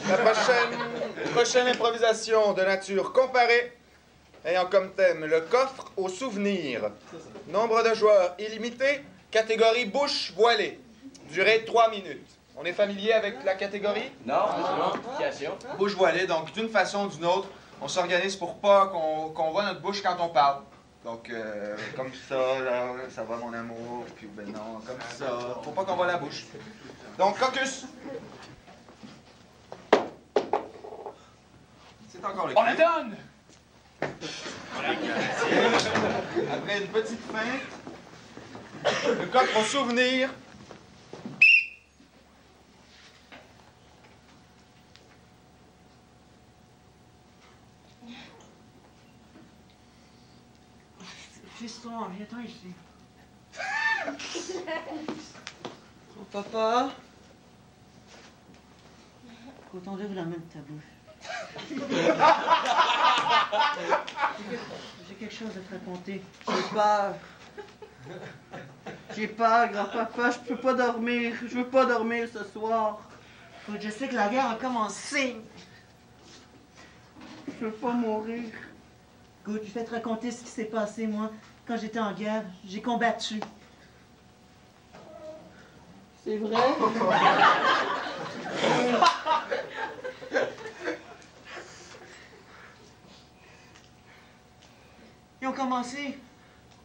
La prochaine improvisation de nature comparée, ayant comme thème le coffre aux souvenirs. Nombre de joueurs illimité, catégorie bouche voilée. Durée 3 minutes. On est familier avec la catégorie? Non. Bouche voilée, donc d'une façon ou d'une autre, on s'organise pour pas qu'on voit notre bouche quand on parle. Donc, comme ça, là, ça va mon amour, puis ben non, comme ça. Faut pas qu'on voit la bouche. Donc, caucus. C'est encore le On la donne! Après une petite feinte, le coffre au souvenir. Fiston, viens-t'en ici. Oh, papa. Faut t'enlever la main de ta bouche. J'ai quelque chose à te raconter. J'ai peur. J'ai peur, grand-papa. Je peux pas dormir. Je veux pas dormir ce soir. Je sais que la guerre a commencé. Je veux pas mourir. Écoute, je vais te raconter ce qui s'est passé, moi, quand j'étais en guerre. J'ai combattu. C'est vrai? Ils ont commencé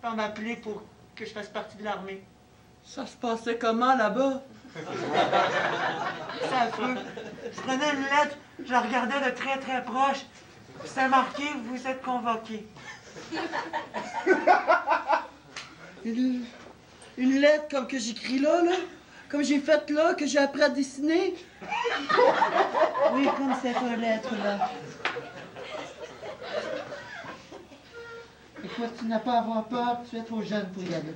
par m'appeler pour que je fasse partie de l'armée. Ça se passait comment là-bas? C'est affreux. Je prenais une lettre, je la regardais de très très proche. C'était marqué « Vous êtes convoqué ». Une lettre comme que j'écris là, comme j'ai fait là, que j'ai appris à dessiner. Oui, comme cette lettre-là. Écoute, tu n'as pas à avoir peur, tu es trop jeune pour y aller.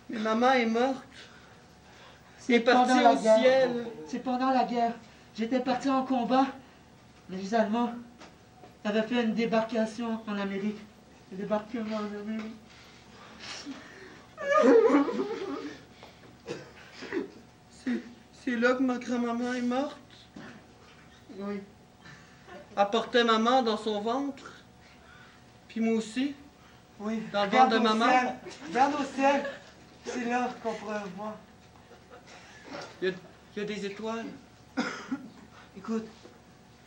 Mais maman est morte. C'est parti au ciel. C'est pendant la guerre. J'étais parti en combat. Mais les Allemands avaient fait une débarcation en Amérique. Ils débarquaient en Amérique. C'est là que ma grand-maman est morte? Oui. Elle portait maman dans son ventre. Puis moi aussi. Oui. Dans le ventre de maman. Regarde au ciel. C'est là qu'on pourrait voir. Il y a des étoiles. Écoute,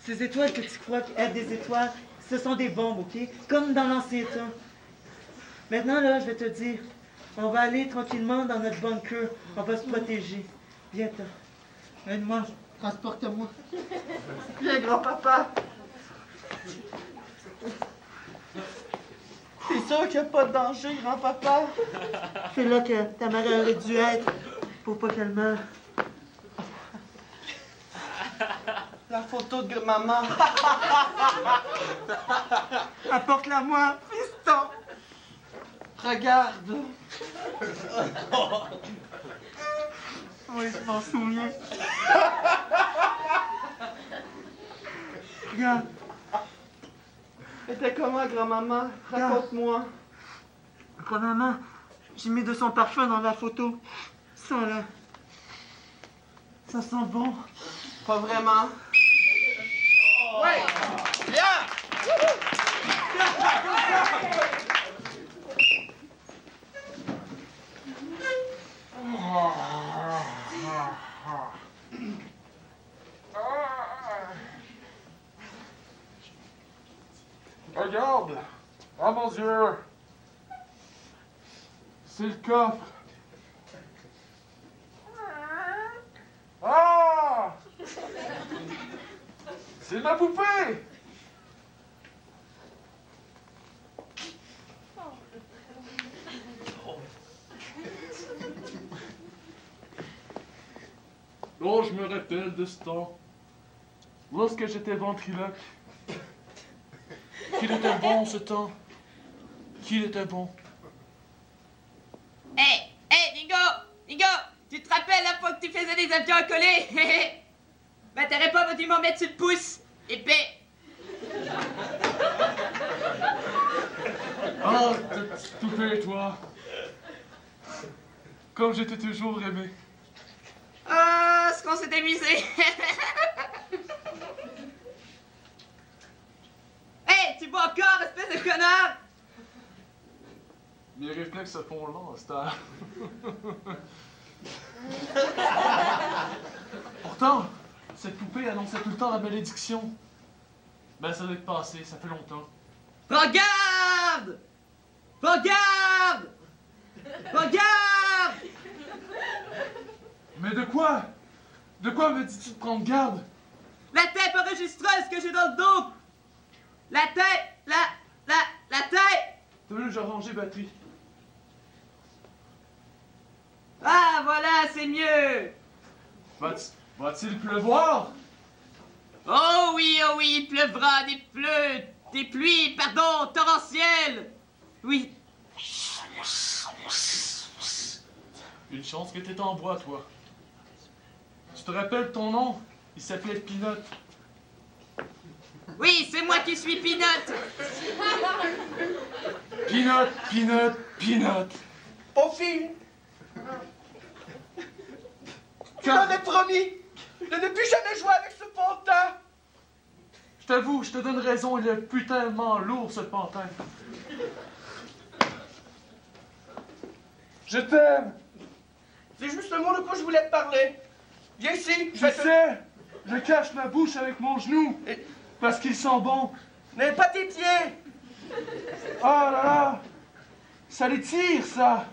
ces étoiles que tu crois être des étoiles, ce sont des bombes, OK? Comme dans l'ancien temps. Maintenant, là, je vais te dire, on va aller tranquillement dans notre bunker. On va se protéger. Viens-t'en. Aide-moi. Transporte-moi. Viens, grand-papa. T'es sûr qu'il n'y a pas de danger, grand-papa? C'est là que ta mère aurait dû être pour pas qu'elle meure. La photo de maman. Apporte-la-moi, fiston. Regarde. Oui, je m'en souviens. Regarde. C'était comment, grand-maman? Raconte-moi. Grand-maman, j'ai mis de son parfum dans la photo. Sens-la. Ça sent bon. Pas vraiment. Ouais! Bien! Regarde! Oh mon Dieu! C'est le coffre! Ah! C'est ma poupée! Oh, je me rappelle de ce temps. Lorsque j'étais ventriloque. Qu'il était bon ce temps. Qu'il était bon. Hey, Nigo, tu te rappelles la fois que tu faisais des avions collés? Ben, t'aurais pas dû m'en mettre sur le pouce, épais. Ah, ta petite poupée, toi. Comme j'étais toujours aimé. Ah, ce qu'on s'est amusé. Hey, tu bois encore, espèce de connard! Mes réflexes se font longs à cette heure. Pourtant, cette poupée annonçait tout le temps la malédiction. Ben, ça doit être passé, ça fait longtemps. Regarde! Regarde! Regarde! Mais de quoi? De quoi me dis-tu de prendre garde? La tête enregistreuse que j'ai dans le dos! La tête! La tête! T'as vu, j'ai rangé batterie. Ah, voilà, c'est mieux! Va-t-il pleuvoir? Oh oui, il pleuvra des pluies, pardon, torrentielles! Oui. Une chance que t'es en bois, toi. Tu te rappelles ton nom? Il s'appelait Pinot. Oui, c'est moi qui suis Pinot! Pinot! Au film! Tu m'avais promis de ne plus jamais jouer avec ce pantin! Je t'avoue, je te donne raison, il est putainement lourd, ce pantin. Je t'aime! C'est juste le mot de quoi je voulais te parler. Viens ici, Je sais! Je cache ma bouche avec mon genou, parce qu'il sent bon. N'aie pas tes pieds! Oh là là! Ça les tire, ça!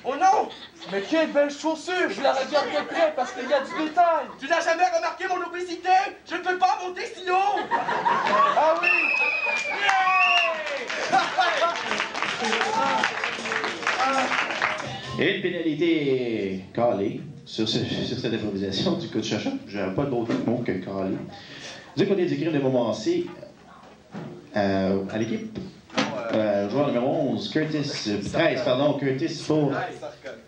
Oh non! Mais quelle belle chaussure! Je la regarde de près parce qu'il y a du détail! Tu n'as jamais remarqué mon obésité? Je ne peux pas monter si haut! Ah oui! Et une pénalité calée sur cette improvisation du coup de chacha. Je n'avais pas d'autre mot que calée. Du côté du crime de Montmorency, à l'équipe, joueur numéro 11, Curtis, 13, pardon, Curtis pour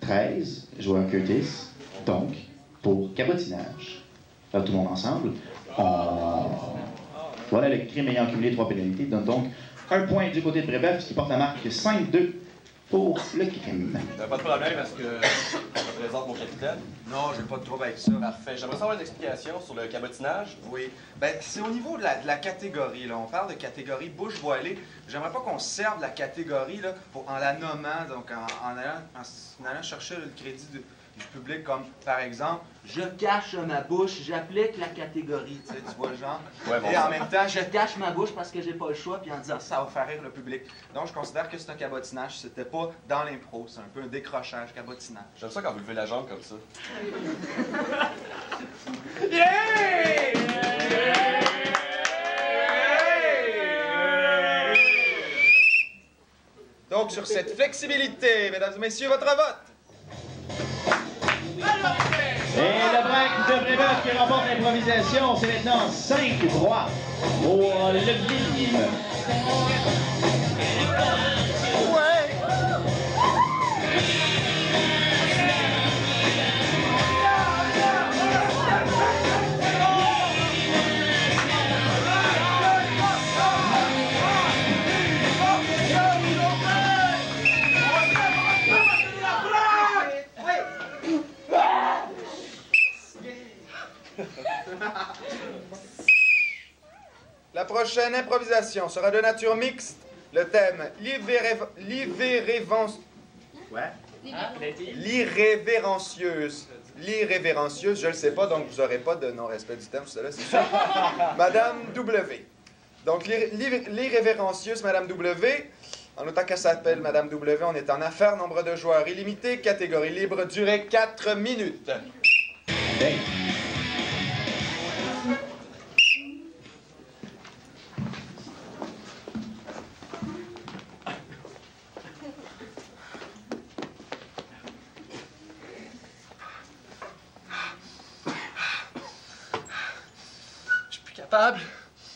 13, joueur Curtis, donc pour cabotinage. Alors tout le monde ensemble, Voilà le crime ayant cumulé 3 pénalités. Donne donc un point du côté de Brébeuf, ce qui porte la marque 5-2 pour le crime. Pas de problème, parce que je représente mon capitaine. Non, j'ai pas de trouble avec ça. Parfait. J'aimerais savoir une explication sur le cabotinage. Oui. Ben, c'est au niveau de la catégorie, là. On parle de catégorie bouche voilée. J'aimerais pas qu'on se serve de la catégorie, là, en la nommant, donc en allant chercher le crédit du public, comme, par exemple, je cache ma bouche, j'applique la catégorie, tu sais, tu vois le genre? Ouais, bon, et en même temps, je cache ma bouche parce que j'ai pas le choix, puis en disant ça va faire rire le public. Donc, je considère que c'est un cabotinage, c'était pas dans l'impro, c'est un peu un décrochage, cabotinage. J'aime ça quand vous levez la jambe comme ça. Yeah! Donc, sur cette flexibilité, mesdames et messieurs, votre vote! Et le braque de Brébeuf qui remporte l'improvisation, c'est maintenant 5-3 pour le mime. La prochaine improvisation sera de nature mixte. Le thème, l'irrévérencieuse. L'irrévérencieuse, je le sais pas, donc vous n'aurez pas de non-respect du thème, cela, c'est sûr. Madame W. Donc, l'irrévérencieuse Madame W. En autant qu'elle s'appelle Madame W, on est en affaires, nombre de joueurs illimité, catégorie libre, durée 4 minutes. Hey. Capable.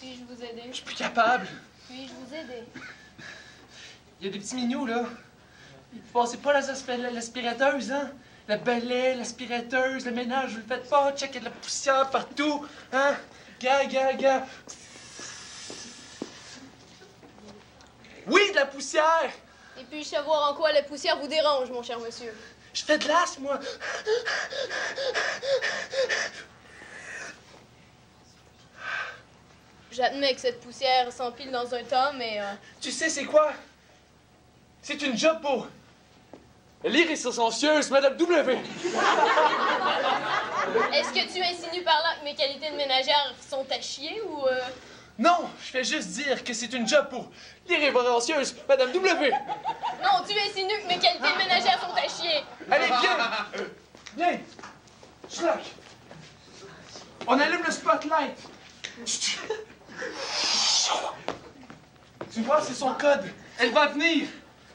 Puis-je vous aider? Je suis plus capable. Puis-je vous aider? Il y a des petits minous, là. Vous passez pas l'aspirateuse, hein? Le balai, l'aspirateuse, le ménage, vous le faites pas. Check, il y a de la poussière partout. Hein? Gars. Oui, de la poussière! Et puis-je savoir en quoi la poussière vous dérange, mon cher monsieur? Je fais de l'asthme, moi. J'admets que cette poussière s'empile dans un tas, mais... Tu sais, c'est quoi? C'est une job pour... l'irrévérencieuse Madame W. Est-ce que tu insinues par là que mes qualités de ménagère sont à chier, ou... Non, je fais juste dire que c'est une job pour l'irrévérencieuse Madame W. Non, tu insinues que mes qualités de ménagère sont à chier. Allez, viens! Schlock! On allume le spotlight. Tu vois, c'est son code. Elle va venir.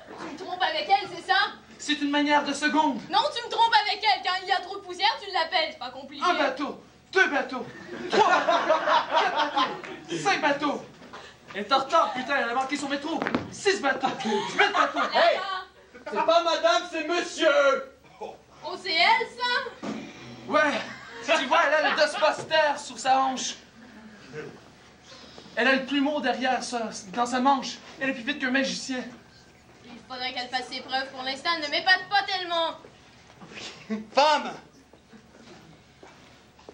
Tu me trompes avec elle, c'est ça? C'est une manière de seconde. Non, tu me trompes avec elle. Quand il y a trop de poussière, tu l'appelles. C'est pas compliqué. 1 bateau, 2 bateaux, 3 bateaux, 4 bateaux, 5 bateaux. Elle est en retard, putain, elle a manqué son métro. 6 bateaux, 8 bateaux. Hey! C'est pas madame, c'est monsieur! Oh, c'est elle, ça? Ouais, tu vois, elle a le Dustbuster sur sa hanche. Elle a le plumeau derrière ça, dans sa manche. Elle est plus vite qu'un magicien. Il faudrait qu'elle fasse ses preuves. Pour l'instant, elle ne m'épate pas tellement. Femme!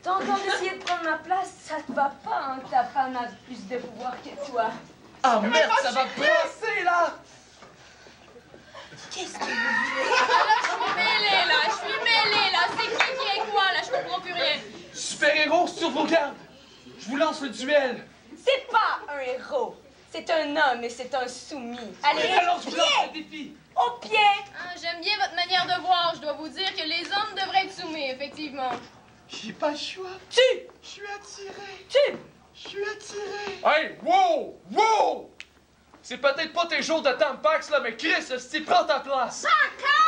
T'as encore essayé de prendre ma place? Ça te va pas, hein, que ta femme a plus de pouvoir que toi. Ah merde, ça va brasser, là! Qu'est-ce que vous Là, je suis mêlée, là. C'est qui est quoi, là? Je comprends plus rien. Super-héros sur vos gardes. Je vous lance le duel. C'est pas un héros. C'est un homme et c'est un soumis. Allez, alors je vous lance le défi. Au pied! Ah, j'aime bien votre manière de voir. Je dois vous dire que les hommes devraient être soumis, effectivement. J'ai pas le choix. Tu! Je suis attiré. Tu! Je suis attiré. Hey, wow! C'est peut-être pas tes jours de Tampax, là, mais Chris, prends ta place. Encore!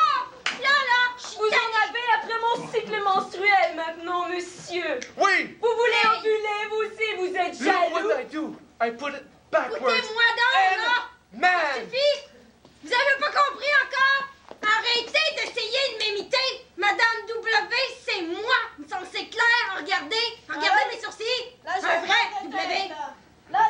Vous en avez après mon cycle menstruel maintenant, monsieur. Oui! Vous voulez ovuler, vous aussi, vous êtes Look jaloux. what I do. I put it backwards. Écoutez-moi donc, là! Man! Ça suffit! Vous avez pas compris encore? Arrêtez d'essayer de m'imiter! Madame W, c'est moi! Il me semble que c'est clair, regardez! Regardez mes sourcils! Un vrai W! Là,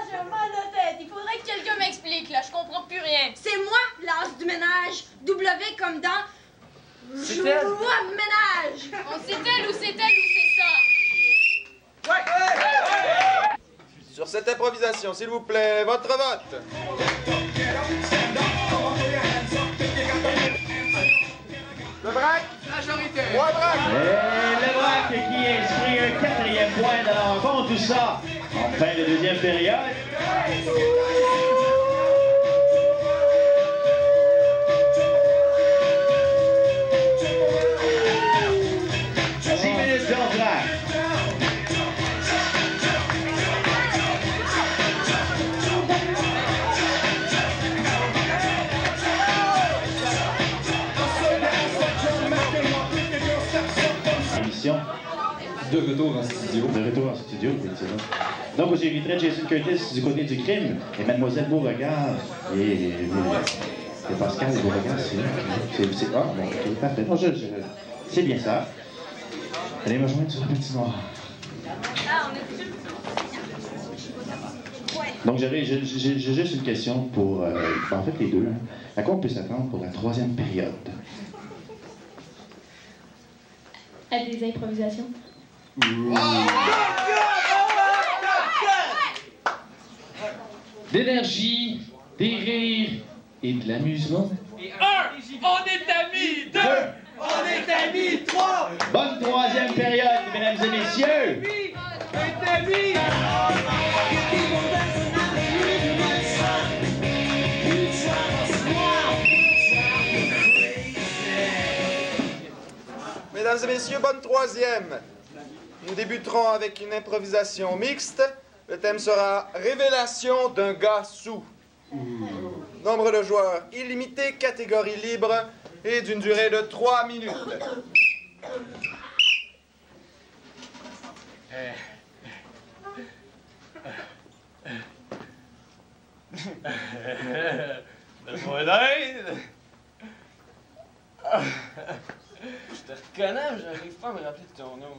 cette improvisation, s'il vous plaît, votre vote. Le braque. Majorité. Moi, braque. Et le braque qui inscrit un 4e point dans la rencontre. Tout ça en fin de deuxième période. De retour en studio. De retour en studio, effectivement. Donc, j'inviterai Jason Curtis du côté du crime et Mademoiselle Beauregard et Pascal Beauregard, c'est ah, bon, ok, parfait. Non, c'est bien ça. Allez me joindre sur la patinoire. Donc, j'ai juste une question pour, en fait, les deux. Hein. À quoi on peut s'attendre pour la 3e période? À des improvisations. D'énergie, des rires et de l'amusement. Et 1, on est amis. 2, on est amis. 3. Bonne 3e période, mesdames et messieurs. On est amis. Mesdames et messieurs, bonne 3e. Nous débuterons avec une improvisation mixte. Le thème sera « Révélation d'un gars sous ». Nombre de joueurs illimité, catégorie libre et d'une durée de 3 minutes. Besoin d'aide? Je te reconnais, mais j'arrive pas à me rappeler de ton nom.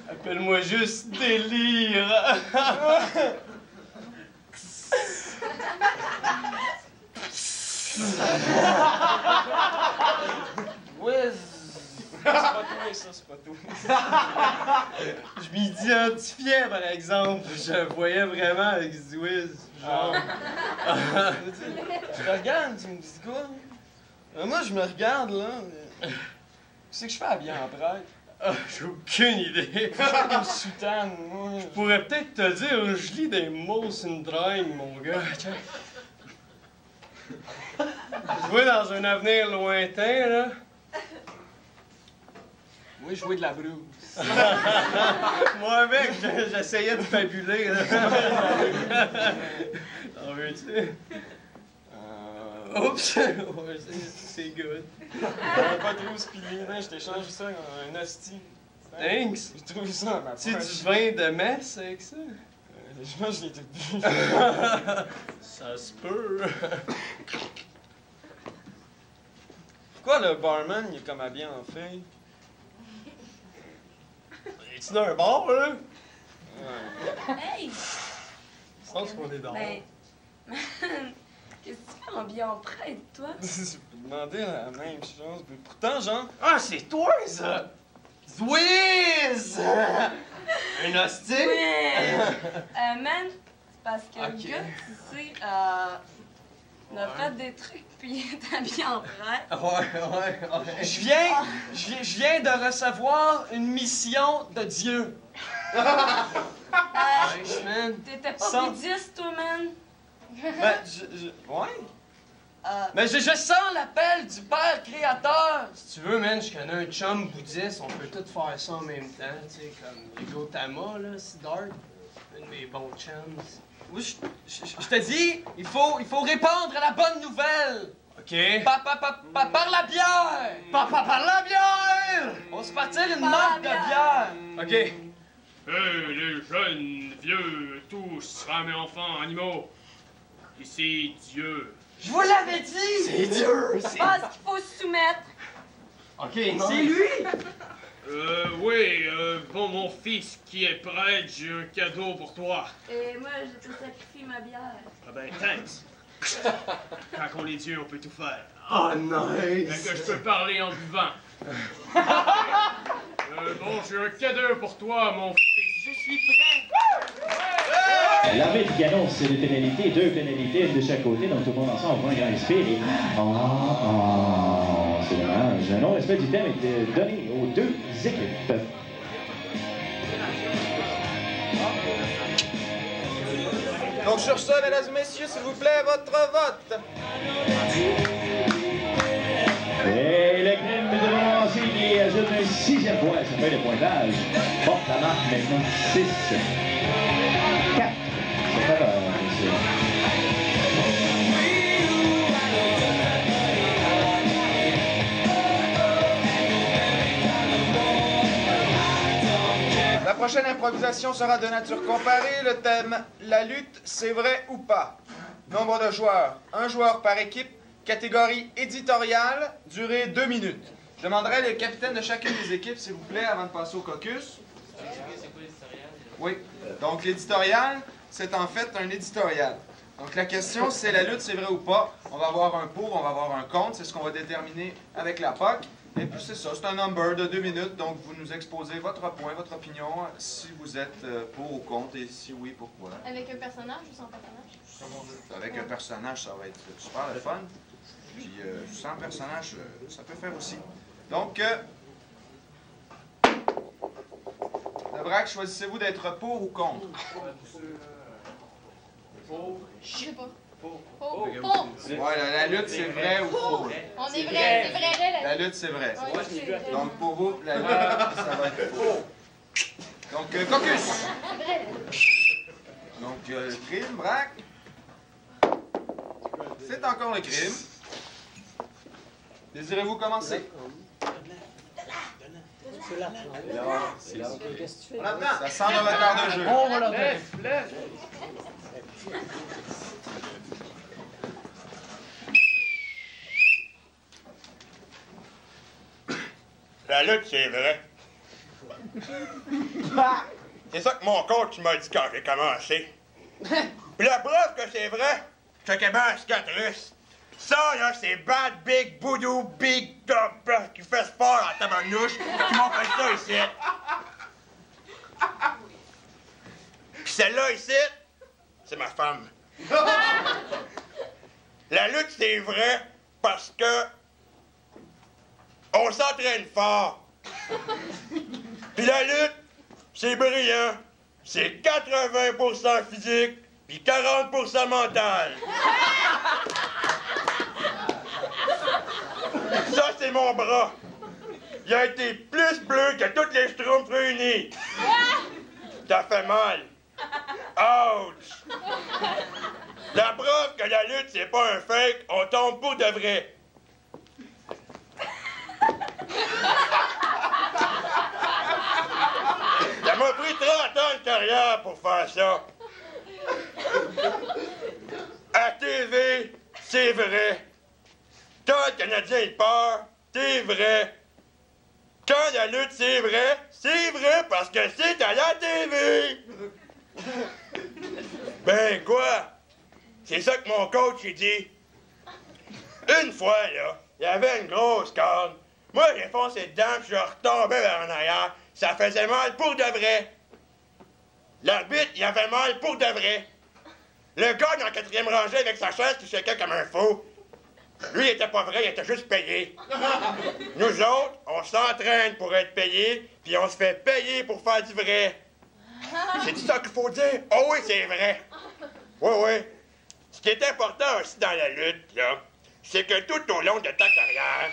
Appelle-moi juste Délire. Whiz. C'est pas toi, ça, c'est pas toi. Je m'identifiais, par exemple. Je voyais vraiment avec Whiz. Genre. Tu regardes, tu me dis quoi? Moi, je me regarde, là. Qu'est-ce que je fais habillé en prêtre? Ah, j'ai aucune idée. Une soutane, moi. Je pourrais peut-être te dire, je lis des Mosendrein, mon gars. Je vois dans un avenir lointain, là. Moi, je jouais de la brousse. Moi, mec, j'essayais de fabuler, là. T'en veux-tu? Oups! Ouais, c'est good. Pas trop spilé, là. Je t'échange ça en un hostie. Thanks! Je trouve ça dans ma poche. Tu vin de messe avec ça? Je mange les tout bu. Ça se peut. Pourquoi le barman, il est comme habillé en fille? Es-tu dans un bar, là? Ouais. Hey! Je pense qu'on est dans. Ben... Qu'est-ce que tu fais en bien en prêtre, toi? Je peux demander la même chose, mais pourtant, genre... Ah, c'est toi, ça! Zwiz! Un hostie? Ouais! Man, c'est parce que le gars, tu sais, on a fait des trucs, puis il est habillé en prêtre. Ouais. Je viens de recevoir une mission de Dieu. T'étais pas bouddhiste, toi, man? Ben, ouais. Mais je sens l'appel du Père Créateur. Si tu veux, man, je connais un chum bouddhiste, on peut tout faire ça en même temps, tu sais, comme Gautama, là, Siddhartha, un de mes bons chums. Oui, je te dis, il faut répandre la bonne nouvelle. OK. Par la bière. Par la bière. On va se partir une marque de bière. OK. Les jeunes, vieux, tous, femmes et enfants, animaux. Ici, Dieu. Je vous l'avais dit! C'est Dieu! Je pense qu'il faut se soumettre. OK, c'est lui! Oui, bon, mon fils qui est prêtre, j'ai un cadeau pour toi. Et moi, je te sacrifie ma bière. Ah ben, thanks. Quand on est Dieu, on peut tout faire. Oh, nice! Fait que je peux parler en buvant. Bon, j'ai un cadeau pour toi, mon fils. Je suis prêt. L'arbitre qui annonce les pénalités, 2 pénalités, une de chaque côté, donc tout le monde ensemble, on prend un grand respire et... c'est dommage. Un non-respect du thème est donné aux 2 équipes. Donc sur ça, mesdames et messieurs, s'il vous plaît, votre vote. Et le crime de Montmorency qui ajoute un 6e point, ça fait le pointage. Porte la marque maintenant 6. 4. C'est pas grave, monsieur. La prochaine improvisation sera de nature comparée. Le thème, la lutte, c'est vrai ou pas. Nombre de joueurs, 1 joueur par équipe. Catégorie éditoriale, durée 2 minutes. Je demanderai le capitaine de chacune des équipes, s'il vous plaît, avant de passer au caucus. Oui. Donc, l'éditorial, c'est en fait un éditorial. Donc, la question, c'est la lutte, c'est vrai ou pas. On va avoir un pour, on va avoir un contre. C'est ce qu'on va déterminer avec la POC. Et puis, c'est ça, c'est un number de 2 minutes. Donc, vous nous exposez votre point, votre opinion, si vous êtes pour ou contre, et si oui, pourquoi. Avec un personnage ou sans personnage? Avec un personnage, ça va être super le fun. Puis, sans personnage, ça peut faire aussi. Donc, le braque, choisissez-vous d'être pour ou contre? Pour. Je sais pas. Pour. Pour. Ouais, la lutte, c'est vrai ou faux? On est vrai, c'est vrai. La lutte, c'est vrai. Ouais, Donc, pour vous, la lutte, ça va être faux. Donc, caucus. Donc, crime, braque. C'est encore le crime. Désirez-vous commencer? Ça sent le retard de jeu. On va leur donner. La lutte, c'est vrai. C'est ça que mon coach m'a dit quand j'ai commencé. Puis la preuve que c'est vrai, c'est qu'il y a une cicatrice. Ça, là, c'est Bad Big Voodoo Big Top qui fait sport à tabarnouche qui m'ont fait ça ici. Puis celle-là ici, c'est ma femme. La lutte, c'est vrai parce que on s'entraîne fort. Puis la lutte, c'est brillant. C'est 80% physique puis 40% mental. Ça, c'est mon bras. Il a été plus bleu que toutes les schtroumpfs réunis. Ça fait mal. Ouch! La preuve que la lutte, c'est pas un fake, on tombe pour de vrai. Ça m'a pris 30 ans de carrière pour faire ça. À TV, c'est vrai. Quand le Canadien il part, c'est vrai. Quand la lutte, c'est vrai parce que c'est à la TV. Ben quoi? C'est ça que mon coach il dit. Une fois, là, il y avait une grosse corde. Moi, j'ai foncé dedans puis je retombais vers en arrière. Ça faisait mal pour de vrai. L'arbitre, il avait mal pour de vrai. Le gars dans la 4e rangée avec sa chaise qui shakeait comme un fou. Lui, il était pas vrai, il était juste payé. Nous autres, on s'entraîne pour être payés, puis on se fait payer pour faire du vrai. C'est ça qu'il faut dire? Oh oui, c'est vrai. Oui, oui. Ce qui est important aussi dans la lutte, là, c'est que tout au long de ta carrière...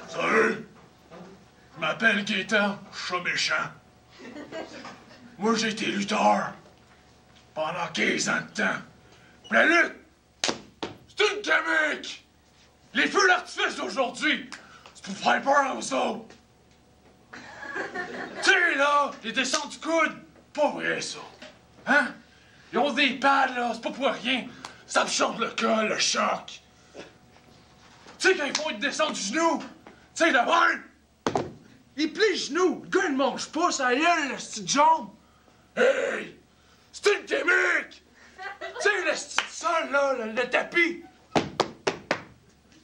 Salut! Je m'appelle Gaétan, chat méchant. Moi, j'ai été lutteur pendant 15 ans de temps. La lutte, c'est une gimmick! Les feux d'artifice d'aujourd'hui, c'est pour faire peur aux autres. Tu sais, là, les descentes du coude, pas vrai, ça. Hein? Ils ont des pads, là, c'est pas pour rien. Ça absorbe le col, le choc. Tu sais, quand ils font une descente du genou, tu sais, de même, il plie le genou. Le gars, il ne mange pas, ça y est, le petit jambe. Hey! C'est une gimmick! Tu sais, le petit sol, là, le tapis.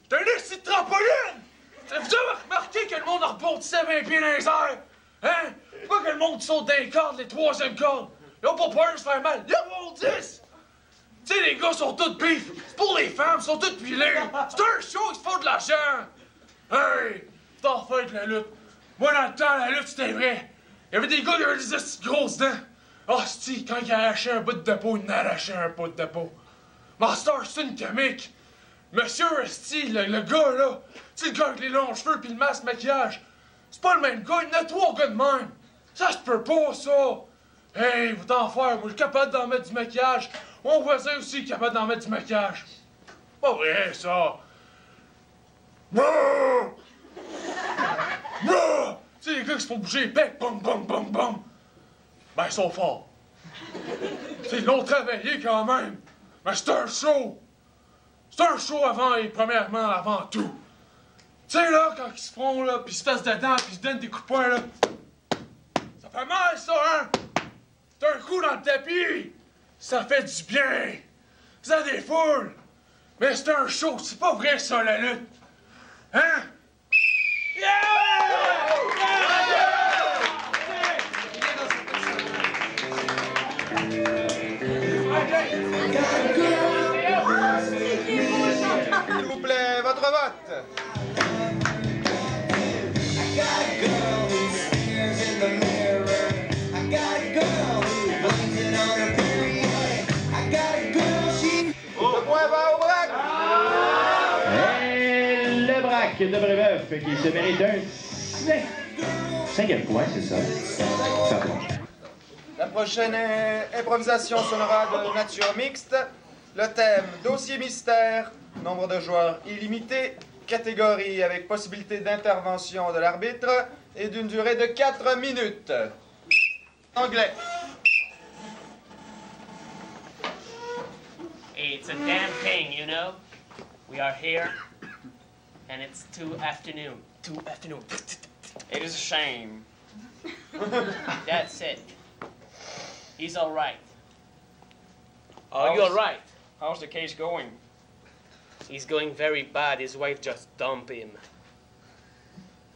C'est un petit trampoline! Vous avez remarqué applaudissait 20 pieds dans les airs? Hein? Pourquoi que le monde saute dans les cordes, les troisièmes cordes? Ils ont pas peur de se faire mal. Ils applaudissent! Tu sais, les gars sont tous bifs. C'est pour les femmes, ils sont tous pilés. C'est un show, ils se font de l'argent. Hey! C'est en fait la lutte. Moi, dans le temps, la lutte, c'était vrai. Il y avait des gars qui avaient des petites grosses dents. Ah, c'ti, quand ils arrachaient un bout de peau, ils arrachaient un bout de peau. Master, c'est une comique. Monsieur Esti, le gars là, tu sais, le gars avec les longs cheveux pis le masque maquillage, c'est pas le même gars, il y en a 3 gars de même. Ça se peut pas, ça. Hey, vous t'en faire, moi je suis capable d'en mettre du maquillage. Mon voisin aussi est capable d'en mettre du maquillage. Pas vrai, ça. Brrr! Brrr! Tu sais, les gars qui se font bouger les pecs, bum, bum, bum, bum. Ben, ils sont forts. Tu sais, ils l'ont travaillé quand même. Mais c'est un show. C'est un show avant et premièrement avant tout. Tu sais, là, quand ils se font, là, pis ils se fassent dedans, pis ils se donnent des coups de poing, là. Ça fait mal, ça, hein? C'est un coup dans le tapis. Ça fait du bien. Ça défoule. Mais c'est un show, c'est pas vrai, ça, la lutte. Hein? S'il vous plaît, votre vote. Le point va au Braque. Et le Braque de Brébeuf qui se mérite un 5e point, c'est ça. Pardon. La prochaine improvisation sonnera de nature mixte. Le thème, dossier mystère, nombre de joueurs illimité, catégorie avec possibilité d'intervention de l'arbitre et d'une durée de 4 minutes. Anglais. It's a damn thing, you know? We are here, and it's 2 afternoon. 2 afternoon. It is a shame. That's it. He's all right. Are you all right? How's the case going? He's going very bad. His wife just dumped him.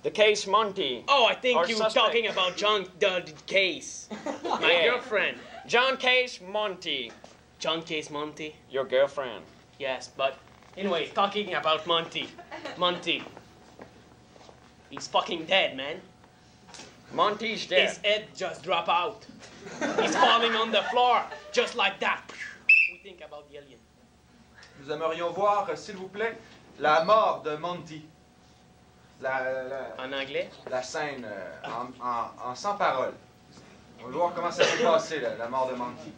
The case, Monty. Oh, I think you were talking about John the case. My girlfriend. John Case Monty. John Case Monty? Your girlfriend. Yes, but anyway, talking about Monty. Monty. He's fucking dead, man. Monty's dead. His head just dropped out. He's falling on the floor, just like that. We think about the alien. Nous aimerions voir, s'il vous plaît, la mort de Monty. En anglais? La scène en sans parole. On veut voir comment ça s'est passé, la mort de Monty.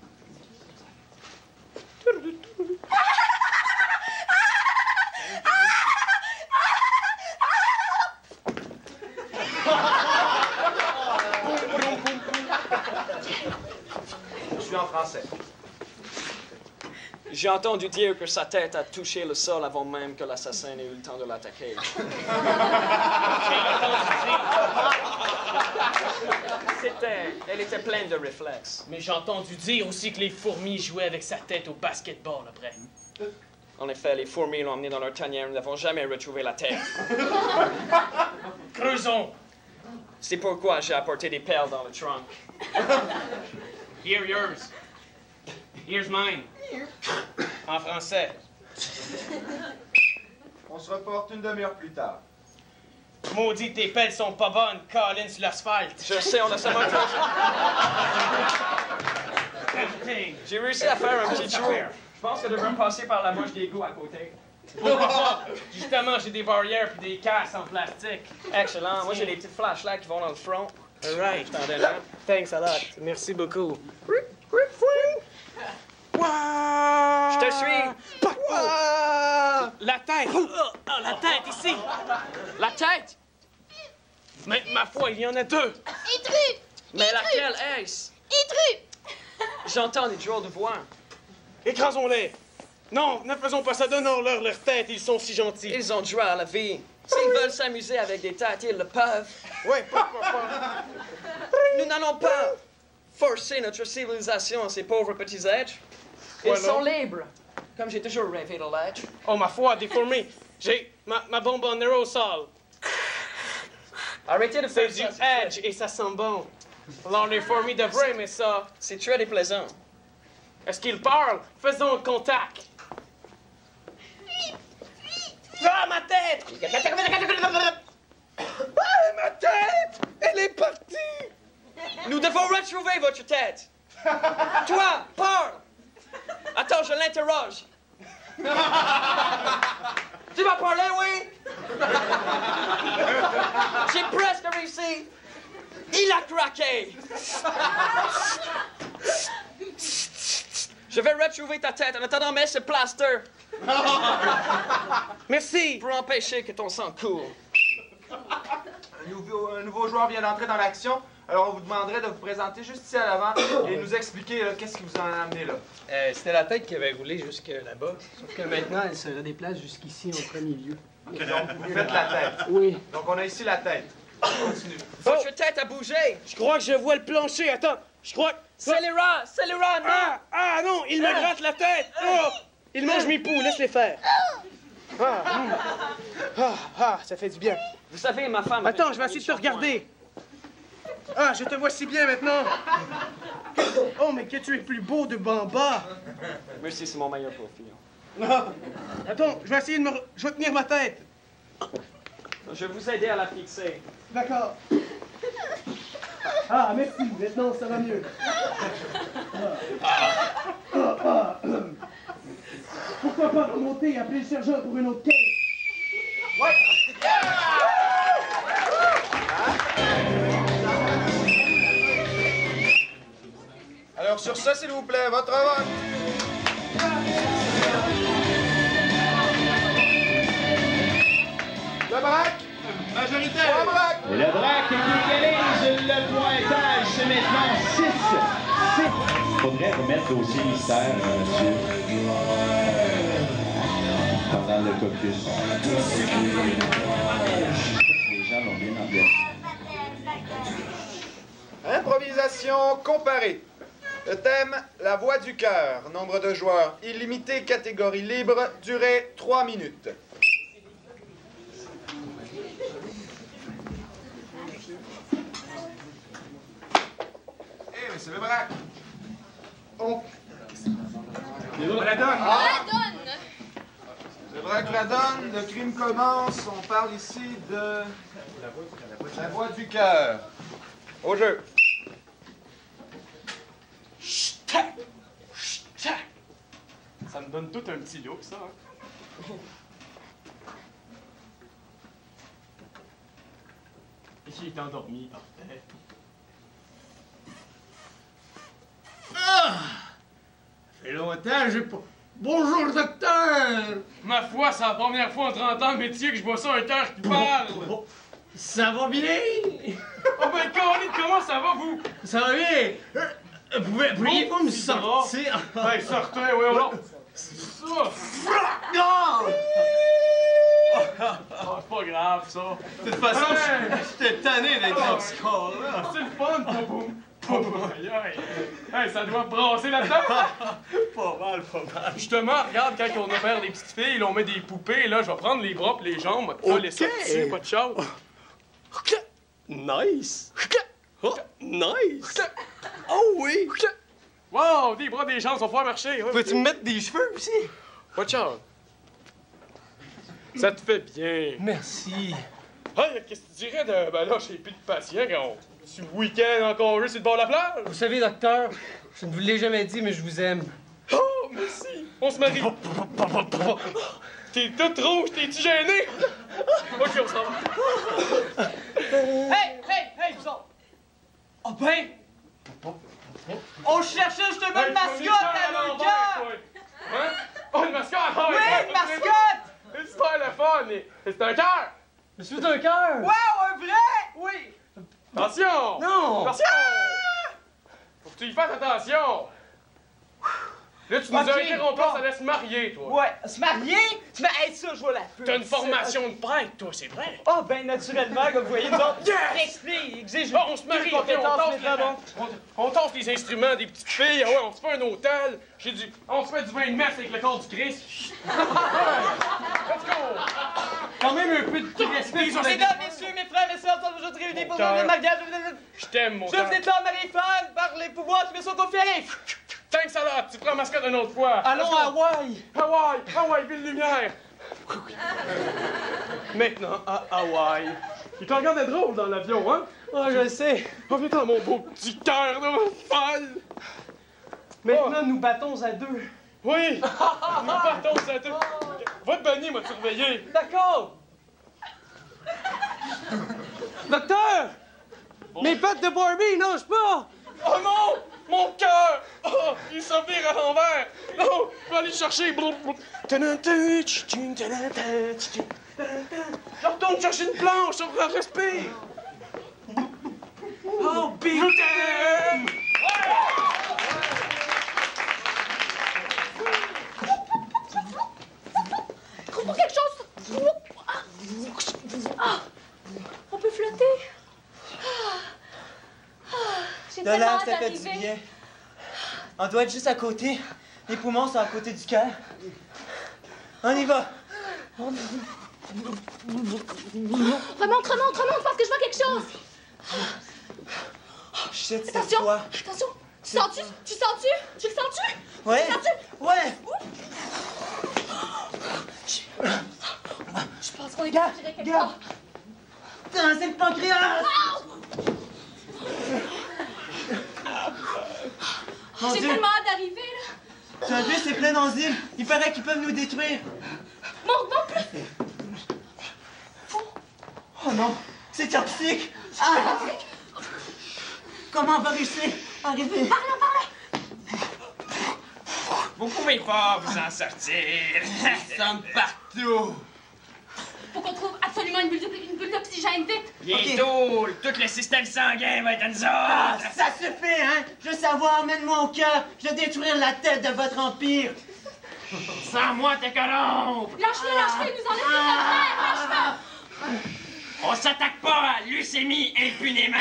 Je suis en français. J'ai entendu dire que sa tête a touché le sol avant même que l'assassin ait eu le temps de l'attaquer. Elle était pleine de réflexes. Mais j'ai entendu dire aussi que les fourmis jouaient avec sa tête au basketball après. En effet, les fourmis l'ont emmené dans leur tanière. Nous n'avons jamais retrouvé la tête. Creusons. C'est pourquoi j'ai apporté des perles dans le trunk. Here, yours. Here's mine. En français. On se reporte une demi-heure plus tard. Maudit, tes pelles sont pas bonnes, Colin sur l'asphalte. Je sais, on a seulement J'ai réussi à faire un petit trou. Je pense que je devrais me passer par la moche d'égout à côté. Justement, j'ai des barrières puis des casses en plastique. Excellent. Moi, j'ai des petites flashlights qui vont dans le front. All right. Thanks a lot. Merci beaucoup. Je te suis. La tête. Oh, la tête, ici. La tête. Mais ma foi, il y en a 2. Intrus. Mais laquelle est-ce? Intrus. J'entends des drôles de voix. Écrasons-les. Non, ne faisons pas ça. Donnons-leur leur tête. Ils sont si gentils. Ils ont droit à la vie. S'ils veulent s'amuser avec des têtes, ils le peuvent. Oui, pourquoi pas? Nous n'allons pas forcer notre civilisation à ces pauvres petits êtres. Ils sont libres, comme j'ai toujours rêvé de l'être. Oh, ma foi, des fourmis. J'ai ma bombe en aérosol. Arrêtez de faire du edge et ça sent bon. Alors, les fourmis devraient aimer ça. C'est très déplaisant. Est-ce qu'ils parlent? Faisons contact. Ah, ma tête! Ah, ma tête! Elle est partie! Nous devons retrouver votre tête. Toi, parle! Attends, je l'interroge. Tu vas parler, oui? J'ai presque réussi. Il a craqué. Je vais retrouver ta tête. En attendant, mets ce plaster. Merci pour empêcher que ton sang coule. Un nouveau joueur vient d'entrer dans l'action. Alors, on vous demanderait de vous présenter juste ici à l'avant et nous expliquer qu'est-ce qui vous en a amené là. C'était la tête qui avait roulé jusque là-bas. Sauf que maintenant, elle se redéplace jusqu'ici au premier lieu. OK, donc vous faites la tête. Oui. Donc, on a ici la tête. Continue. Votre tête a bougé. Je crois que je vois le plancher. Attends, je crois que... C'est les rats, non! Ah non, il me gratte la tête! Oh! Il mange mes poux, laisse-les faire. Ça fait du bien. Vous savez, ma femme... Attends, je vais essayer de te regarder. Ah, je te vois si bien maintenant. Oh, mais que tu es plus beau de Bamba. Merci, c'est mon meilleur profil. Attends, je vais essayer de me... Je vais tenir ma tête. Je vais vous aider à la fixer. D'accord. Ah, merci. Maintenant, ça va mieux. Pourquoi pas remonter et appeler le sergent pour une autre quête? Ouais! Alors, sur ça, s'il vous plaît, votre vote. Le braque. Majoritaire. Le braque. Et le braque qui égalise le pointage. C'est maintenant 6. Faudrait remettre dossier mystère, monsieur. Pendant le caucus. Les gens l'ont bien engagé. Improvisation comparée. Le thème, la voix du cœur. Nombre de joueurs illimité, catégorie libre, durée 3 minutes. Mais c'est le braque. Oh. Le braque radonne. Le braque radonne, le crime commence. On parle ici de la voix du cœur. Au jeu. Ça me donne tout un petit look, ça. Hein? Il est endormi par terre. Ah! Ça fait longtemps, j'ai pas... Bonjour, docteur! Ma foi, c'est la première fois en 30 ans de métier que je vois ça, un cœur qui parle! Ça va bien? Oh ben, Caroline, comment ça va, vous? Ça va bien! Pourriez-vous me sortir? Ben, sortez, oui, on va... Ça! Non! Oh, c'est pas grave, ça. De toute façon, j'étais tanné d'être dans ce corps-là. C'est le fun, Hey, ça doit brasser là-dedans! Pas mal. Justement, regarde, quand on opère des petites filles, là, on met des poupées, là, je vais prendre les bras et les jambes, là, les sortir, pas de chose. Nice! Nice! Oh oui! Wow, des bras, des jambes, ça va pouvoir marcher. Ouais, peux-tu me mettre des cheveux aussi? Pas de chose. Ça te fait bien. Merci. Hey, qu'est-ce que tu dirais de... Ben là, j'ai plus de patients quand on... Tu week-end en congé sur le bord de la plage? Vous savez, docteur, je ne vous l'ai jamais dit, mais je vous aime. Oh, merci! On se marie! T'es toute rouge, t'es-tu gêné? Ok, on s'en va. Hey, vous autres! Oh ben! On cherchait justement une mascotte à un cœur! Hein? Oh, une mascotte! Oui, une mascotte! C'est super le fun, mais c'est un cœur! Je suis un cœur! Wow, un vrai! Oui! Attention! Non! Attention! Faut que tu y fasses attention! Là, tu nous as interrompu, ça laisse se marier, toi. Ouais, se marier? Hey, ça, je vois la pub. T'as une formation de prêtre, toi, c'est vrai? Ah, ben, naturellement, comme vous voyez, nous autres. Yes! Exige on se marie, on tasse les instruments des petites filles, ouais, on se fait un hôtel. J'ai dit, on se fait du vin de messe avec le corps du Christ. Let's go! Quand même un peu de respect. Mesdames, messieurs, mes frères et sœurs, sommes aujourd'hui réunis pour le mariage. Je t'aime, mon Je cœur. vous déclare Marie-Femme par les pouvoirs qui me sont conférés. Thanks a lot. Tu prends mascotte une autre fois. Allons à Hawaï. Hawaï, ville lumière. Maintenant, à Hawaï. Il t'en regardait drôle dans l'avion, hein? Oh, je le sais. Oh, viens-t'en, mon beau petit cœur de folle. Maintenant, nous battons à deux. Oui, nous battons à deux. Va te baigner, m'a surveillé. D'accord. Docteur! Mes pattes de Barbie, nagent pas! Oh non! Mon cœur! Oh, il se vire à l'envers! Non! Je vais aller le chercher! Je retourne chercher une planche! On respire! Oh, putain! Trouve-moi quelque chose! Ah! On peut flotter? J'ai De tellement l'air, hâte ça fait du d'arriver. bien. On doit être juste à côté. Les poumons sont à côté du cœur. On y va. Remonte, parce que je vois quelque chose! Shit, c'est Attention! toi. Attention! Tu sens-tu? Tu sens-tu? Tu le sens-tu? Ouais. Tu le sens-tu? Ouais. Je pense qu'on est capturé quelque part. Putain, c'est le pancréas! Mon J'ai Dieu. tellement hâte d'arriver, là! Tu as vu, c'est plein d'enzymes. Il paraît qu'ils peuvent nous détruire. Monte plus! Oh non, c'est toxique. Ah. Comment on va réussir à arriver? Par là! Vous pouvez pas vous en sortir. Nous sommes partout. Faut qu'on trouve absolument une bulle d'oxygène, vite! Bientôt, tout le système sanguin va être à nous autres. Ah, ça suffit, hein? Je veux savoir, emmène-moi au cœur. Je vais détruire la tête de votre empire. Sans moi, t'es corrompre. Lâche-le, nous enlève notre frère! Lâche-le! On s'attaque pas à leucémie impunément.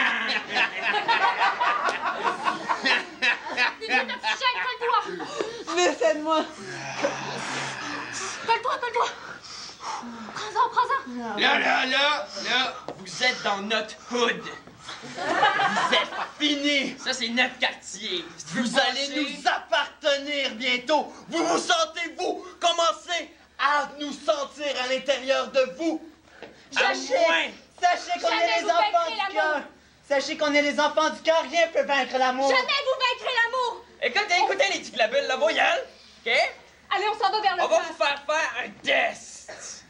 Une bulle d'oxygène, colle-toi! Laissez-moi. Colle-toi! Prends-en! Là, vous êtes dans notre hood. Vous êtes finis. Ça, c'est notre quartier. Vous allez nous appartenir bientôt. Vous vous sentez-vous? Commencez à nous sentir à l'intérieur de vous. Sachez qu'on est les enfants du cœur. Sachez qu'on est les enfants du cœur. Rien peut vaincre l'amour. Jamais vous vaincrez l'amour! Écoutez les petits clabules, la voyelle, OK? Allez, on s'en va vers le On va cœur. vous faire un test.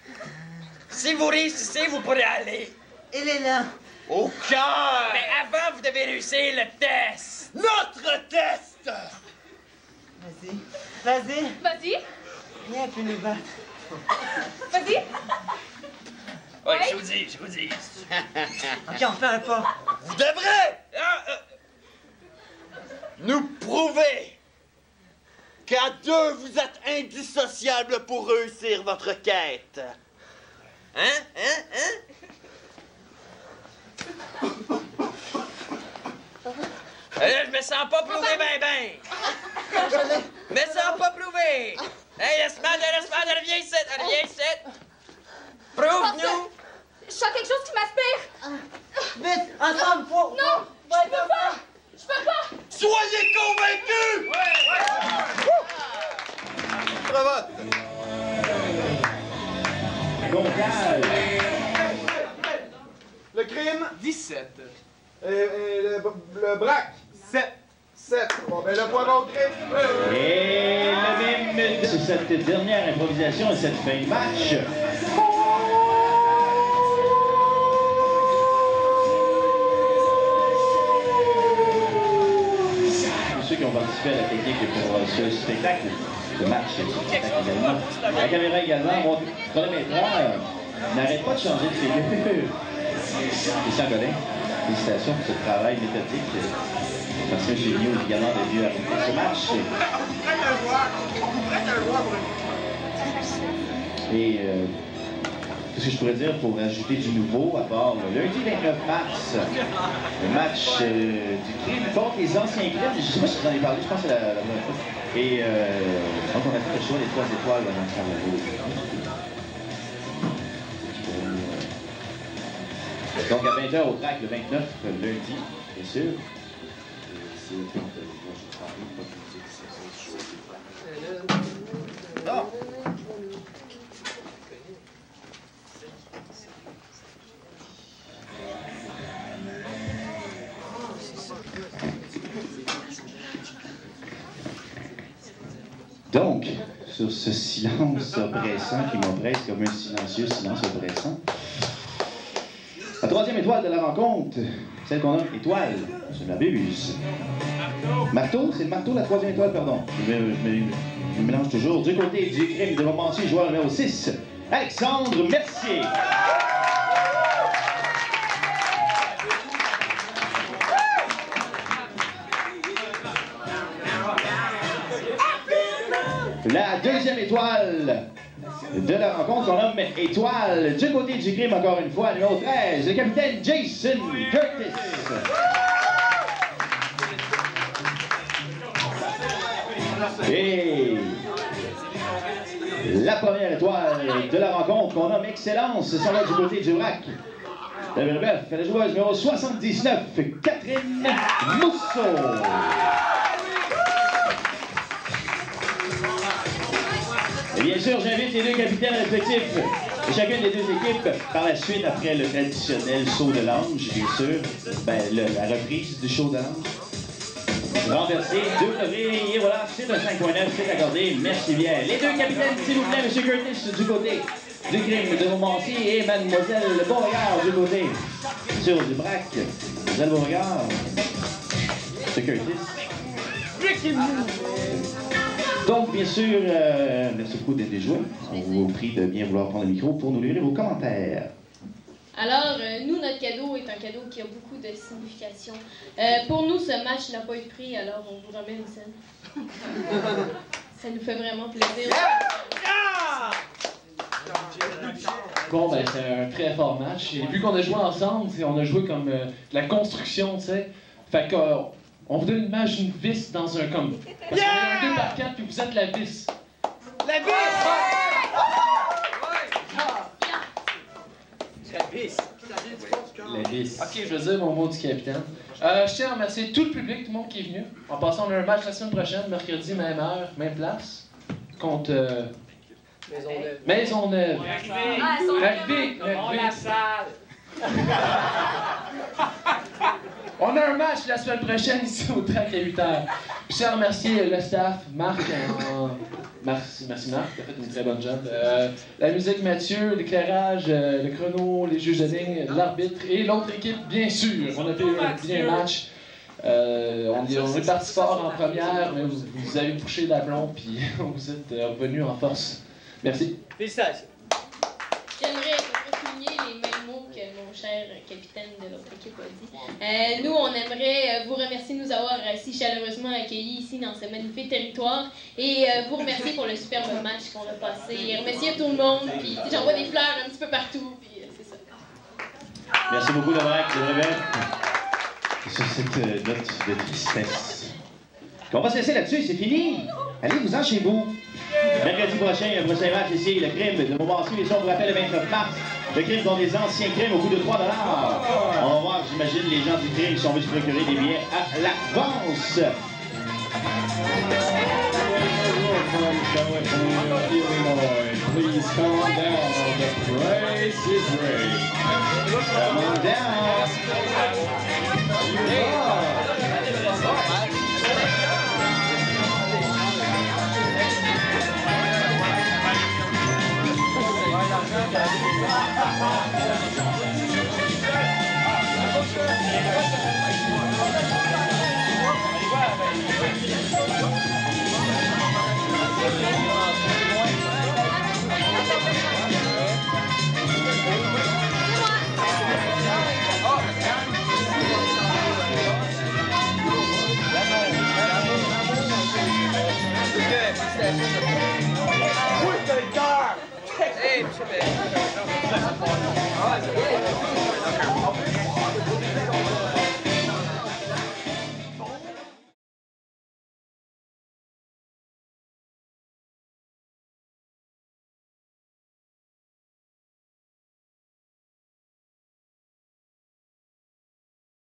Si vous réussissez, vous pourrez aller Il est là. au cœur. Mais avant, vous devez réussir le test. Notre test! Vas-y. Vas-y! Rien peut nous battre. Vas-y! Oui, je vous dis. OK, on fait un pas. Vous devrez nous prouver qu'à deux, vous êtes indissociables pour réussir votre quête. Je me sens pas prouvé ben. Me sens pas prouvé. Hey, laisse-moi, viens ici. Prouve-nous. Je sens quelque chose qui m'aspire! Vite, ensemble, faut... Non! Je peux pas! Je peux pas! Soyez convaincus! Bravo! Le crime? 17. Le braque? 7. Bon, ben le point au crime. Et le mime de cette dernière improvisation et cette fin de match. Tous ceux qui ont participé à la technique pour ce spectacle, ce match, ce spectacle également. La caméra également, mon chronométreur n'arrête pas de changer de figure. Christian Godin, félicitations pour ce travail méthodique. Parce que chez nous, également des vieux à ce match. Et qu'est-ce que je pourrais dire pour ajouter du nouveau, à part le lundi 29 mars, le match du crime contre les anciens crimes. Je ne sais pas si vous en avez parlé, je pense que c'est la première fois. Et donc on a fait le choix des 3 étoiles dans le Donc à 20h au track le 29, lundi, bien sûr. Non. Donc, sur ce silence oppressant qui m'oppresse comme un silencieux silence oppressant, la troisième étoile de la rencontre, celle qu'on nomme étoile, je m'abuse. Marteau, c'est le marteau, la troisième étoile, pardon. Je me mélange toujours. Du côté du crime de Montpensier, joueur numéro 6, Alexandre Mercier. La deuxième étoile de la rencontre, on nomme étoile. Du côté du crime, encore une fois, numéro 13, le capitaine Jason Curtis. Et la première étoile de la rencontre, qu'on nomme excellence, sont là du côté du vrac. La joueuse numéro 79, Catherine Mousseau. Et bien sûr, j'invite les deux capitaines respectifs de chacune des deux équipes par la suite, après le traditionnel saut de l'ange, bien sûr, la reprise du saut de l'ange. Renversé, deux levrés, et voilà, c'est un 5.9, c'est accordé, merci bien. Les deux capitaines, s'il vous plaît, M. Curtis du côté du crime de Montpensier et Mademoiselle Beauregard du côté sur du brac. Mademoiselle Beauregard, M. Curtis. Donc, bien sûr, merci beaucoup d'être joué. On vous prie de bien vouloir prendre le micro pour nous lire vos commentaires. Alors, nous, notre cadeau est un cadeau qui a beaucoup de signification. Pour nous, ce match n'a pas eu de prix, alors on vous remet une scène. Ça nous fait vraiment plaisir. Bon, ben, c'est un très fort match. Et vu qu'on a joué ensemble, on a joué comme de la construction, tu sais. Fait que... on vous donne une image d'une vis dans un comme. Parce qu'on est un 2 par 4 puis vous êtes la vis. La vis! La vis. La vis. Ok, je veux dire mon mot du capitaine. Je tiens à remercier tout le public, tout le monde qui est venu. En passant, on a un match la semaine prochaine, mercredi, même heure, même place. Contre. Maisonneuve. Maisonneuve. Rugby. La salle. On a un match la semaine prochaine ici au track à 8h. Je tiens à remercier le staff, Marc. Merci Marc, tu as fait une très bonne job. La musique Mathieu, l'éclairage, le chrono, les juges de ligne, l'arbitre et l'autre équipe, bien sûr. On a fait un bien match. On est parti fort en première, mais vous avez touché l'aplomb puis vous êtes revenus en force. Merci. Félicitations. J'aimerais souligner les mêmes mots que mon cher capitaine de l'autre équipe a dit. Nous, on aimerait vous remercier de nous avoir si chaleureusement accueillis ici dans ce magnifique territoire et vous remercier pour le superbe match qu'on a passé. Et remercier tout le monde, puis j'envoie des fleurs un petit peu partout, puis c'est ça. Merci beaucoup, Laurent, c'est vrai. Sur cette note de tristesse. On va se laisser là-dessus, c'est fini. Allez-vous-en chez vous. Mercredi prochain, un prochain match ici, le crime de Montpensier. Et ça, on vous rappelle le 29 mars. Le crime dont des anciens crimes au coût de 3$. On va voir, j'imagine, les gens du crime si on veut se procurer des billets à l'avance. Please calm down. The price is right. Come on down. Hey,